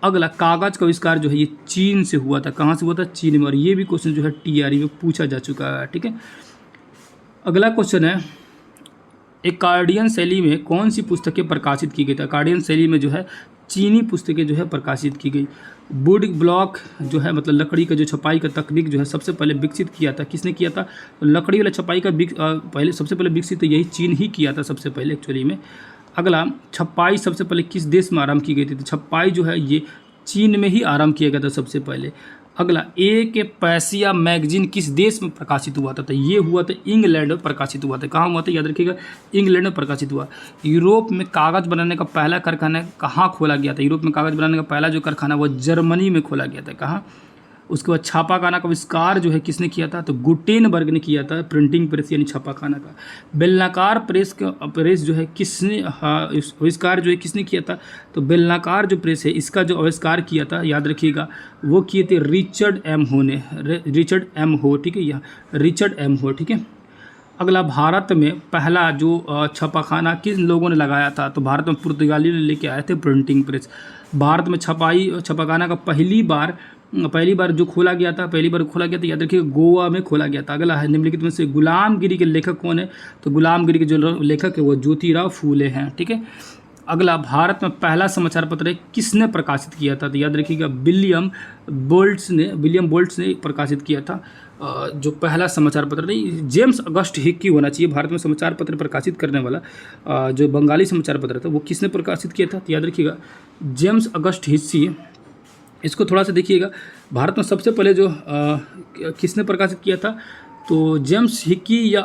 अगला, कागज़ का आविष्कार जो है ये चीन से हुआ था। कहाँ से हुआ था? चीन में। और ये भी क्वेश्चन जो है TRE में पूछा जा चुका है, ठीक है। अगला क्वेश्चन है, एकार्डियन शैली में कौन सी पुस्तकें प्रकाशित की गई? थी एकार्डियन शैली में जो है चीनी पुस्तकें जो है प्रकाशित की गई। वुड ब्लॉक जो है मतलब लकड़ी का जो छपाई का तकनीक जो है सबसे पहले विकसित किया था, किसने किया था? लकड़ी वाला छपाई का पहले सबसे पहले विकसित तो यही चीन ही किया था सबसे पहले एक्चुअली में। अगला, छपाई सबसे पहले किस देश में आरंभ की गई थी? तो छपाई जो है ये चीन में ही आरंभ किया गया था सबसे पहले। अगला, एक पैसिया मैगजीन किस देश में प्रकाशित हुआ था? तो ये हुआ था इंग्लैंड में प्रकाशित हुआ था। कहाँ हुआ था? याद रखिएगा इंग्लैंड में प्रकाशित हुआ। यूरोप में कागज़ बनाने का पहला कारखाना कहाँ खोला गया था? यूरोप में कागज़ बनाने का पहला जो कारखाना वो जर्मनी में खोला गया था। कहाँ? उसके बाद छापाखाना का आविष्कार जो है किसने किया था? तो गुटेनबर्ग ने किया था, प्रिंटिंग प्रेस यानी छापाखाना का। बेलनाकार प्रेस जो है किसने आविष्कार जो है किसने किया था? तो बेलनाकार जो प्रेस है इसका जो आविष्कार किया था याद रखिएगा वो किए थे रिचर्ड एम हो ने, रिचर्ड एम हो, ठीक है, यह रिचर्ड एम हो, ठीक है। अगला, भारत में पहला जो छापाखाना किन लोगों ने लगाया था? तो भारत में पुर्तगाली ने लेके आए थे प्रिंटिंग प्रेस। भारत में छापाखाना का पहली बार जो खोला गया था याद रखिए गोवा में खोला गया था। अगला है, निम्नलिखित में से गुलामगिरी के लेखक कौन है? तो गुलामगिरी के जो लेखक है वो ज्योतिराव फूले हैं, ठीक है। अगला, भारत में पहला समाचार पत्र किसने प्रकाशित किया था? तो याद रखिएगा विलियम बोल्ट्स ने प्रकाशित किया था। जो पहला समाचार पत्र नहीं, जेम्स अगस्ट हिक्की होना चाहिए भारत में समाचार पत्र प्रकाशित करने वाला। जो बंगाली समाचार पत्र था वो किसने प्रकाशित किया था? तो याद रखिएगा जेम्स अगस्ट इसको थोड़ा सा देखिएगा। भारत में सबसे पहले जो किसने प्रकाशित किया था, तो जेम्स हिकी या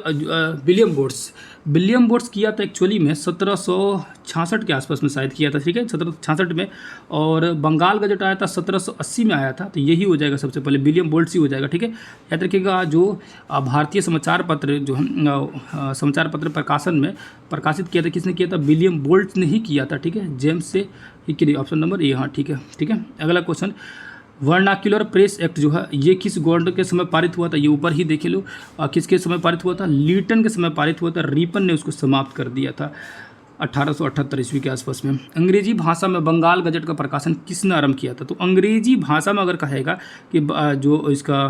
विलियम बोर्ड्स किया था एक्चुअली में 1766 के आसपास में शायद किया था, ठीक है, 1766 में। और बंगाल गजट आया था 1780 में आया था, तो यही हो जाएगा सबसे पहले, विलियम बोर्ड्स ही हो जाएगा, ठीक है। याद रखिएगा जो भारतीय समाचार पत्र जो है समाचार पत्र प्रकाशन में प्रकाशित किया था, किसने किया था, विलियम बोर्ड्स ने ही किया था, ठीक है। जेम्स से हिकी, ऑप्शन नंबर ए, हाँ ठीक है, ठीक है। अगला क्वेश्चन, वर्नाक्युलर प्रेस एक्ट जो है ये किस गवर्नर के समय पारित हुआ था, ये ऊपर ही देख लो। किसके समय पारित हुआ था, लीटन के समय पारित हुआ था, रिपन ने उसको समाप्त कर दिया था 1878 ईस्वी के आसपास में। अंग्रेजी भाषा में बंगाल गजट का प्रकाशन किसने आरंभ किया था, तो अंग्रेजी भाषा में अगर कहेगा कि जो इसका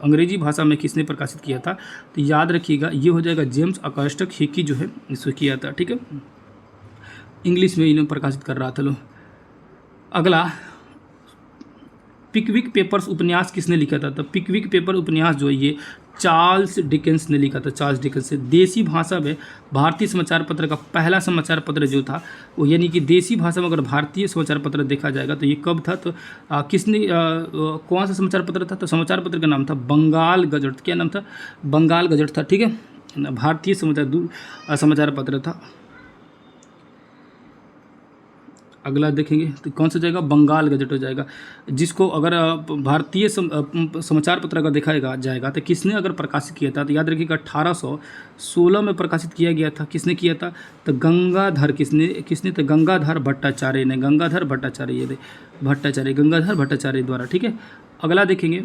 अंग्रेजी भाषा में किसने प्रकाशित किया था, तो याद रखिएगा ये हो जाएगा जेम्स अकस्टक हिकी जो है इसको किया था, ठीक है। इंग्लिश में इन्होंने प्रकाशित कर रहा था लो। अगला, पिकविक पेपर्स उपन्यास किसने लिखा था, तो पिकविक पेपर उपन्यास जो है ये चार्ल्स डिकेंस ने लिखा था, चार्ल्स डिकेंस से। देसी भाषा में भारतीय समाचार पत्र का पहला समाचार पत्र जो था वो, यानी कि देसी भाषा में अगर भारतीय समाचार पत्र देखा जाएगा तो ये कब था, तो किसने कौन सा समाचार पत्र था, तो समाचार पत्र का नाम था बंगाल गजट। क्या नाम था, बंगाल गजट था, ठीक है। भारतीय समाचार पत्र था। अगला देखेंगे तो कौन सा जाएगा, बंगाल गजट हो जाएगा। जिसको अगर भारतीय समाचार पत्र अगर देखा जाएगा तो किसने अगर प्रकाशित किया था, तो याद रखिएगा 1816 में प्रकाशित किया गया था। किसने किया था, तो गंगाधर, किसने तो गंगाधर भट्टाचार्य ने, गंगाधर भट्टाचार्य द्वारा, ठीक है। अगला देखेंगे,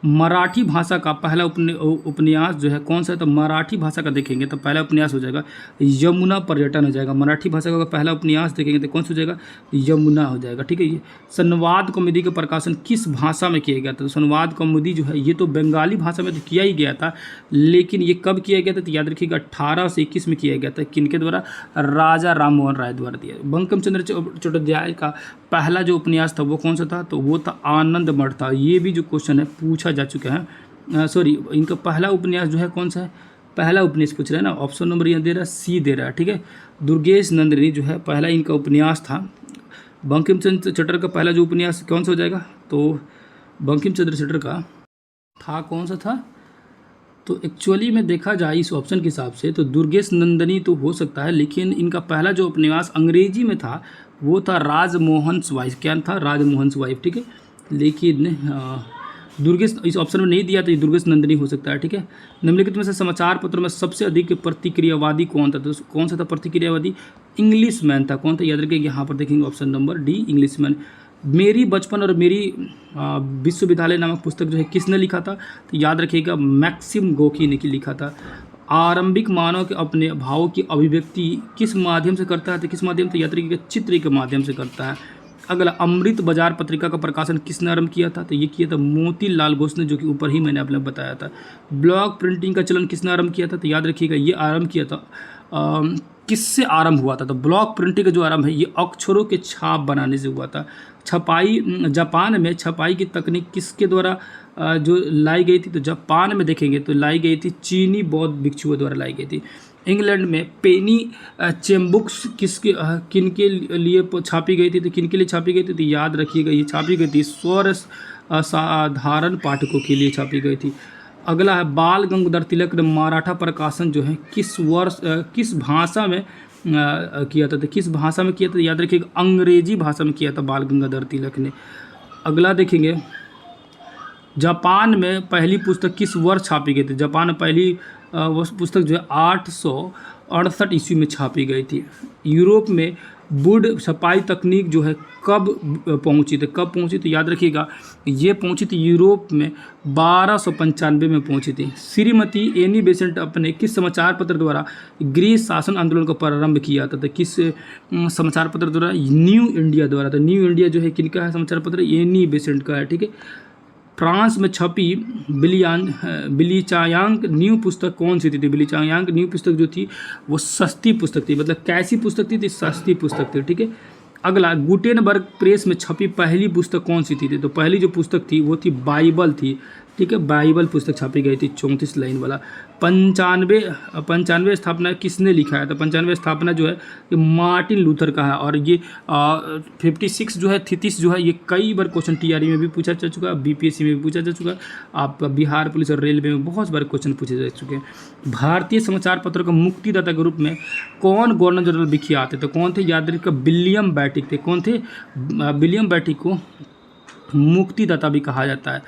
मराठी भाषा का पहला उपन्यास जो है कौन सा है, तो मराठी भाषा का देखेंगे तो पहला उपन्यास हो जाएगा यमुना पर्यटन हो जाएगा। मराठी भाषा का पहला उपन्यास देखेंगे तो कौन सा हो जाएगा, यमुना हो जाएगा, ठीक है। ये संवाद कौमुदी का प्रकाशन किस भाषा में किया गया था, तो संवाद कौमुदी जो है ये तो बंगाली भाषा में तो किया ही गया था, लेकिन ये कब किया गया था, तो याद रखिएगा 1821 में किया गया था। किनके द्वारा, राजा राम मोहन राय द्वारा दिया। बंकिम चंद्र चट्टोपाध्याय का पहला जो उपन्यास था वो कौन सा था, तो वो था आनंद मठ था। ये भी जो क्वेश्चन है पूछा जा चुका है, सॉरी, इनका पहला उपन्यास जो है कौन सा है, पहला उपन्यास पूछ रहा है ना, ऑप्शन नंबर यहाँ दे रहा है, सी दे रहा है, ठीक है। दुर्गेश नंदिनी जो है पहला इनका उपन्यास था। बंकिम चंद्र चटर का पहला जो उपन्यास कौन सा हो जाएगा, तो बंकिम चंद्र चटर का था कौन सा था, तो एक्चुअली में देखा जाए इस ऑप्शन के हिसाब से तो दुर्गेश नंदिनी तो हो सकता है, लेकिन इनका पहला जो उपन्यास अंग्रेजी में था वो था राजमोहन्स वाइफ। क्या था, राजमोहन्स वाइफ, ठीक है। लेकिन दुर्गेश इस ऑप्शन में नहीं दिया तो ये दुर्गेश नंदिनी हो सकता है, ठीक है। निम्नलिखित में से समाचार पत्र में सबसे अधिक प्रतिक्रियावादी कौन था, तो कौन सा था प्रतिक्रियावादी, इंग्लिशमैन था। कौन था, याद रखिए यहाँ पर देखेंगे ऑप्शन नंबर डी, इंग्लिशमैन। मेरी बचपन और मेरी विश्वविद्यालय नामक पुस्तक जो है किसने लिखा था, तो याद रखिएगा मैक्सिम गोकी ने लिखा था। आरंभिक मानव के अपने भावों की अभिव्यक्ति किस माध्यम से करता है, तो किस माध्यम से, याद रखिएगा चित्र के माध्यम से करता है। अगला, अमृत बाजार पत्रिका का प्रकाशन किसने आरंभ किया था, तो ये किया था मोतीलाल घोष ने, जो कि ऊपर ही मैंने आपने बताया था। ब्लॉक प्रिंटिंग का चलन किसने आरंभ किया था, तो याद रखिएगा ये आरंभ किया था किससे आरंभ हुआ था, तो ब्लॉक प्रिंटिंग का जो आरंभ है ये अक्षरों के छाप बनाने से हुआ था। छपाई, जापान में छपाई की तकनीक किसके द्वारा जो लाई गई थी, तो जापान में देखेंगे तो लाई गई थी चीनी बौद्ध भिक्षुओं द्वारा लाई गई थी। इंग्लैंड में पेनी चेम्बुक्स किनके लिए छापी गई थी, तो किनके लिए छापी गई थी, तो याद रखिएगा ये छापी गई थी स्वर साधारण पाठकों के लिए छापी गई थी। अगला है, बाल गंगाधर तिलक ने मराठा प्रकाशन जो है किस भाषा में किया था, तो किस भाषा में किया था, याद रखिएगा अंग्रेजी भाषा में किया था बाल गंगाधर तिलक ने। अगला देखेंगे, जापान में पहली पुस्तक किस वर्ष छापी गई थी, जापान में पहली पुस्तक जो है 868 ईस्वी में छापी गई थी। यूरोप में वुड छपाई तकनीक जो है कब पहुंची थी, तो याद रखिएगा ये पहुंची थी यूरोप में 1295 में पहुंची थी। श्रीमती एनी बेसेंट अपने किस समाचार पत्र द्वारा ग्रीस शासन आंदोलन का प्रारंभ किया था, तो किस समाचार पत्र द्वारा, न्यू इंडिया द्वारा। तो न्यू इंडिया जो है किनका है समाचार पत्र, एनी बेसेंट का है, ठीक है। फ्रांस में छपी बिलीचायांग न्यू पुस्तक कौन सी थी, बिलीचायांग न्यू पुस्तक जो थी वो सस्ती पुस्तक थी, मतलब कैसी पुस्तक थी, सस्ती पुस्तक थी, ठीक है। अगला, गुटेनबर्ग प्रेस में छपी पहली पुस्तक कौन सी थी, तो पहली जो पुस्तक थी वो थी बाइबल थी। ठीक है। बाइबल पुस्तक छापी गई थी 34 लाइन वाला। 95 स्थापना किसने लिखा है? तो 95 स्थापना जो है ये मार्टिन लूथर का है। और ये 56 जो है थीसिस जो है ये कई बार क्वेश्चन टीआरई में भी पूछा जा चुका है, बीपीएससी में भी पूछा जा चुका है, आपका बिहार पुलिस और रेलवे में बहुत बार क्वेश्चन पूछे जा चुके हैं। भारतीय समाचार पत्रों का मुक्तिदाता के रूप में कौन गवर्नर जनरल विख्यात थे? तो कौन थे? याद रखिएगा, विलियम बेंटिक थे। कौन थे? विलियम बेंटिक को मुक्तिदाता भी कहा जाता है।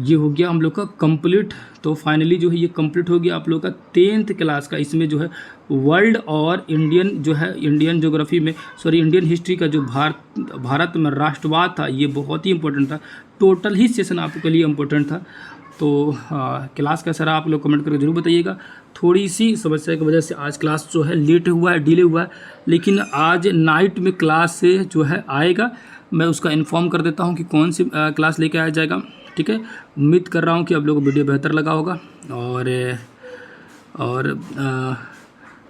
ये हो गया हम लोग का कंप्लीट। तो फाइनली जो है ये कंप्लीट हो गया आप लोग का 10th क्लास का। इसमें जो है वर्ल्ड और इंडियन जो है इंडियन ज्योग्राफी में इंडियन हिस्ट्री का जो भारत में राष्ट्रवाद था ये बहुत ही इंपॉर्टेंट था। टोटल ही सेशन आपके लिए इम्पोर्टेंट था। तो क्लास कैसा रहा आप लोग कमेंट करके जरूर बताइएगा। थोड़ी सी समस्या की वजह से आज क्लास जो है लेट हुआ है, डिले हुआ है, लेकिन आज नाइट में क्लास से जो है आएगा। मैं उसका इन्फॉर्म कर देता हूँ कि कौन सी क्लास लेके आया जाएगा। ठीक है, उम्मीद कर रहा हूँ कि आप लोगों को वीडियो बेहतर लगा होगा और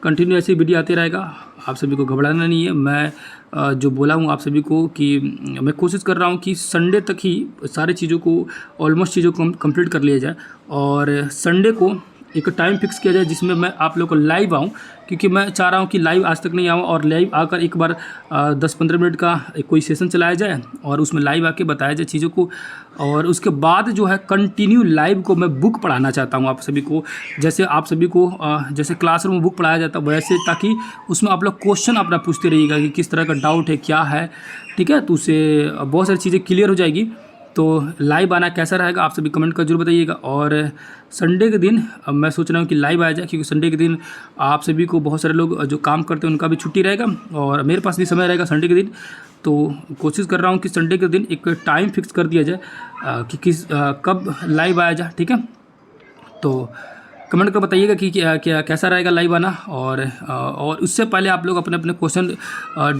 कंटिन्यू ऐसी वीडियो आते रहेगा। आप सभी को घबराना नहीं है। मैं जो बोला हूँ आप सभी को कि मैं कोशिश कर रहा हूँ कि संडे तक ही सारी चीज़ों को ऑलमोस्ट चीज़ों को कंप्लीट कर लिया जाए और संडे को एक टाइम फिक्स किया जाए जिसमें मैं आप लोग को लाइव आऊँ, क्योंकि मैं चाह रहा हूँ कि लाइव आज तक नहीं आऊँ और लाइव आकर एक बार 10-15 मिनट का कोई सेशन चलाया जाए और उसमें लाइव आके बताया जाए चीज़ों को। और उसके बाद जो है कंटिन्यू लाइव को मैं बुक पढ़ाना चाहता हूँ आप सभी को, जैसे आप सभी को जैसे क्लासरूम में बुक पढ़ाया जाता है वैसे, ताकि उसमें आप लोग क्वेश्चन अपना पूछते रहिएगा कि किस तरह का डाउट है, क्या है। ठीक है, तो उससे बहुत सारी चीज़ें क्लियर हो जाएगी। तो लाइव आना कैसा रहेगा आप सभी कमेंट कर जरूर बताइएगा। और संडे के दिन मैं सोच रहा हूँ कि लाइव आया जाए, क्योंकि संडे के दिन आप सभी को बहुत सारे लोग जो काम करते हैं उनका भी छुट्टी रहेगा और मेरे पास भी समय रहेगा संडे के दिन। तो कोशिश कर रहा हूँ कि संडे के दिन एक टाइम फिक्स कर दिया जाए कि कब लाइव आया जाए। ठीक है, तो कमेंट कर बताइएगा कि क्या कैसा रहेगा लाइव आना। और उससे पहले आप लोग अपने अपने क्वेश्चन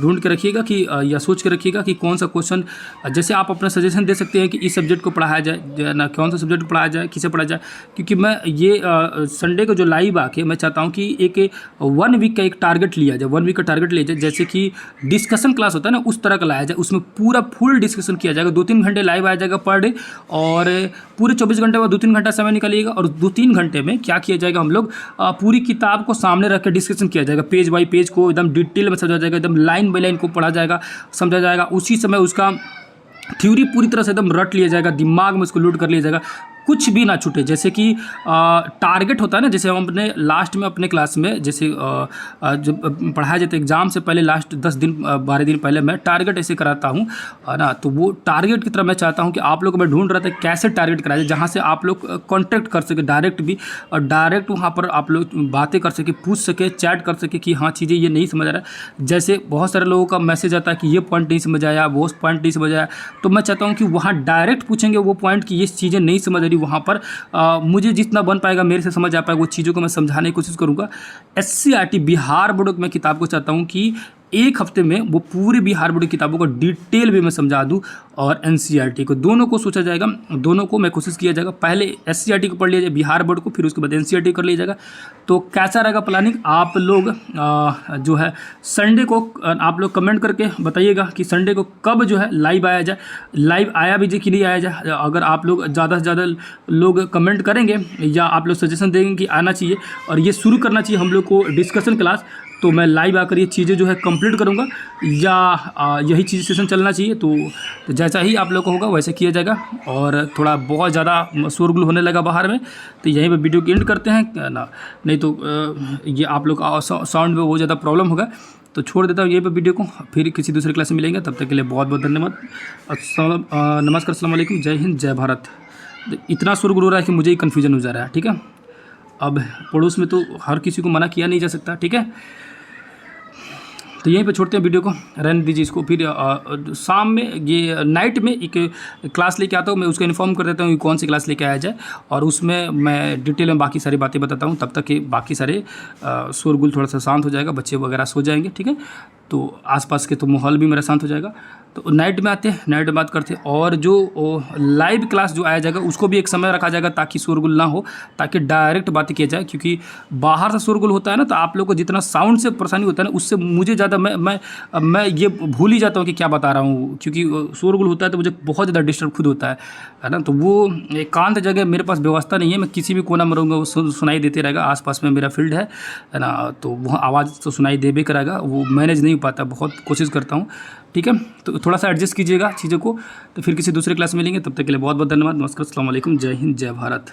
ढूंढ के रखिएगा कि या सोच के रखिएगा कि कौन सा क्वेश्चन, जैसे आप अपना सजेशन दे सकते हैं कि इस सब्जेक्ट को पढ़ाया जाए ना, कौन सा सब्जेक्ट पढ़ाया जाए, किसे पढ़ाया जाए। क्योंकि मैं ये संडे को जो लाइव आके मैं चाहता हूँ कि एक 1 वीक का एक टारगेट लिया जाए, 1 वीक का टारगेट लिया जाए, जैसे कि डिस्कशन क्लास होता है ना उस तरह का लाया जाए। उसमें पूरा फुल डिस्कशन किया जाएगा, 2-3 घंटे लाइव आया जाएगा पर डे और पूरे 24 घंटे में 2-3 घंटा समय निकालिएगा और 2-3 घंटे में क्या किया जाएगा, हम लोग पूरी किताब को सामने रख के डिस्कशन किया जाएगा, पेज बाय पेज को एकदम डिटेल में समझा जाएगा, एकदम लाइन बाय लाइन को पढ़ा जाएगा, समझा जाएगा। उसी समय उसका थ्योरी पूरी तरह से एकदम रट लिया जाएगा, दिमाग में उसको लोड कर लिया जाएगा, कुछ भी ना छूटे। जैसे कि टारगेट होता है ना, जैसे हम अपने लास्ट में अपने क्लास में जैसे जब पढ़ाया जाता है एग्जाम से पहले लास्ट 10 दिन 12 दिन पहले मैं टारगेट ऐसे कराता हूँ ना। तो वो टारगेट की तरह मैं चाहता हूँ कि आप लोग को मैं ढूंढ रहा था कैसे टारगेट कराया जाए, जहाँ से आप लोग कॉन्टैक्ट कर सके डायरेक्ट भी, और डायरेक्ट वहाँ पर आप लोग बातें कर सके, पूछ सके, चैट कर सके कि हाँ चीज़ें ये नहीं समझ आ रहा है। जैसे बहुत सारे लोगों का मैसेज आता है कि ये पॉइंट नहीं समझ आया, वो पॉइंट नहीं समझ आया, तो मैं चाहता हूँ कि वहाँ डायरेक्ट पूछेंगे वो पॉइंट कि ये चीज़ें नहीं समझ वहाँ पर मुझे जितना बन पाएगा, मेरे से समझ आ पाएगा, वो चीज़ों को मैं समझाने की कोशिश करूँगा। SCERT बिहार बोर्ड मैं किताब को चाहता हूँ कि एक हफ्ते में वो पूरे बिहार बोर्ड की किताबों को डिटेल में मैं समझा दूँ और NCERT को, दोनों को सोचा जाएगा, दोनों को मैं कोशिश किया जाएगा। पहले SCERT को पढ़ लिया जाए बिहार बोर्ड को, फिर उसके बाद NCERT कर लिया जाएगा। तो कैसा रहेगा प्लानिंग, आप लोग जो है संडे को आप लोग कमेंट करके बताइएगा कि संडे को कब जो है लाइव आया जाए, लाइव आया भी जाए कि नहीं आया जाए। अगर आप लोग ज़्यादा से ज़्यादा लोग कमेंट करेंगे या आप लोग सजेशन देंगे कि आना चाहिए और ये शुरू करना चाहिए हम लोग को डिस्कशन क्लास, तो मैं लाइव आकर ये चीज़ें जो है कंप्लीट करूँगा, या यही चीज़ सेशन चलना चाहिए। तो जैसा ही आप लोग को होगा वैसे किया जाएगा। और थोड़ा बहुत ज़्यादा शोरगुल होने लगा बाहर में, तो यहीं पे वीडियो की एंड करते हैं ना, नहीं तो ये आप लोग का साउंड में बहुत ज़्यादा प्रॉब्लम होगा। तो छोड़ देता हूँ यहीं पे वीडियो को, फिर किसी दूसरे क्लास में मिलेंगे। तब तक के लिए बहुत बहुत धन्यवाद। नमस्कार, अस्सलाम वालेकुम, जय हिंद, जय भारत। इतना शोरगुल हो रहा है कि मुझे ही कन्फ्यूजन हो जा रहा है। ठीक है, अब पड़ोस में तो हर किसी को मना किया नहीं जा सकता। ठीक है, तो यहीं पे छोड़ते हैं वीडियो को, रहने दीजिए इसको। फिर शाम में ये नाइट में एक क्लास लेके आता हूँ, मैं उसको इन्फॉर्म कर देता हूँ कि कौन सी क्लास लेके आया जाए, और उसमें मैं डिटेल में बाकी सारी बातें बताता हूँ। तब तक कि बाकी सारे शोरगुल थोड़ा सा शांत हो जाएगा, बच्चे वगैरह सो जाएंगे। ठीक है, तो आसपास के तो माहौल भी मेरा शांत हो जाएगा। तो नाइट में आते हैं, नाइट में बात करते हैं। और जो लाइव क्लास जो आया जाएगा उसको भी एक समय रखा जाएगा ताकि शोरगुल ना हो, ताकि डायरेक्ट बातें किया जाए, क्योंकि बाहर से शोरगुल होता है ना तो आप लोग को जितना साउंड से परेशानी होता है ना उससे मुझे ज़्यादा मैं ये भूल ही जाता हूँ कि क्या बता रहा हूँ, क्योंकि शोरगुल होता है तो मुझे बहुत ज़्यादा डिस्टर्ब खुद होता है ना। तो वो एकांत जगह मेरे पास व्यवस्था नहीं है, मैं किसी भी कोना में रहूँगा वो सुनाई देते रहेगा। आसपास में मेरा फील्ड है ना, तो वहाँ आवाज़ तो सुनाई देबे करेगा, वो मैनेज नहीं हो पाता, बहुत कोशिश करता हूँ। ठीक है, तो थोड़ा सा एडजस्ट कीजिएगा चीज़ों को। तो फिर किसी दूसरे क्लास में मिलेंगे, तब तक के लिए बहुत बहुत धन्यवाद। नमस्कार, अस्सलाम वालेकुम, जय हिंद, जय भारत।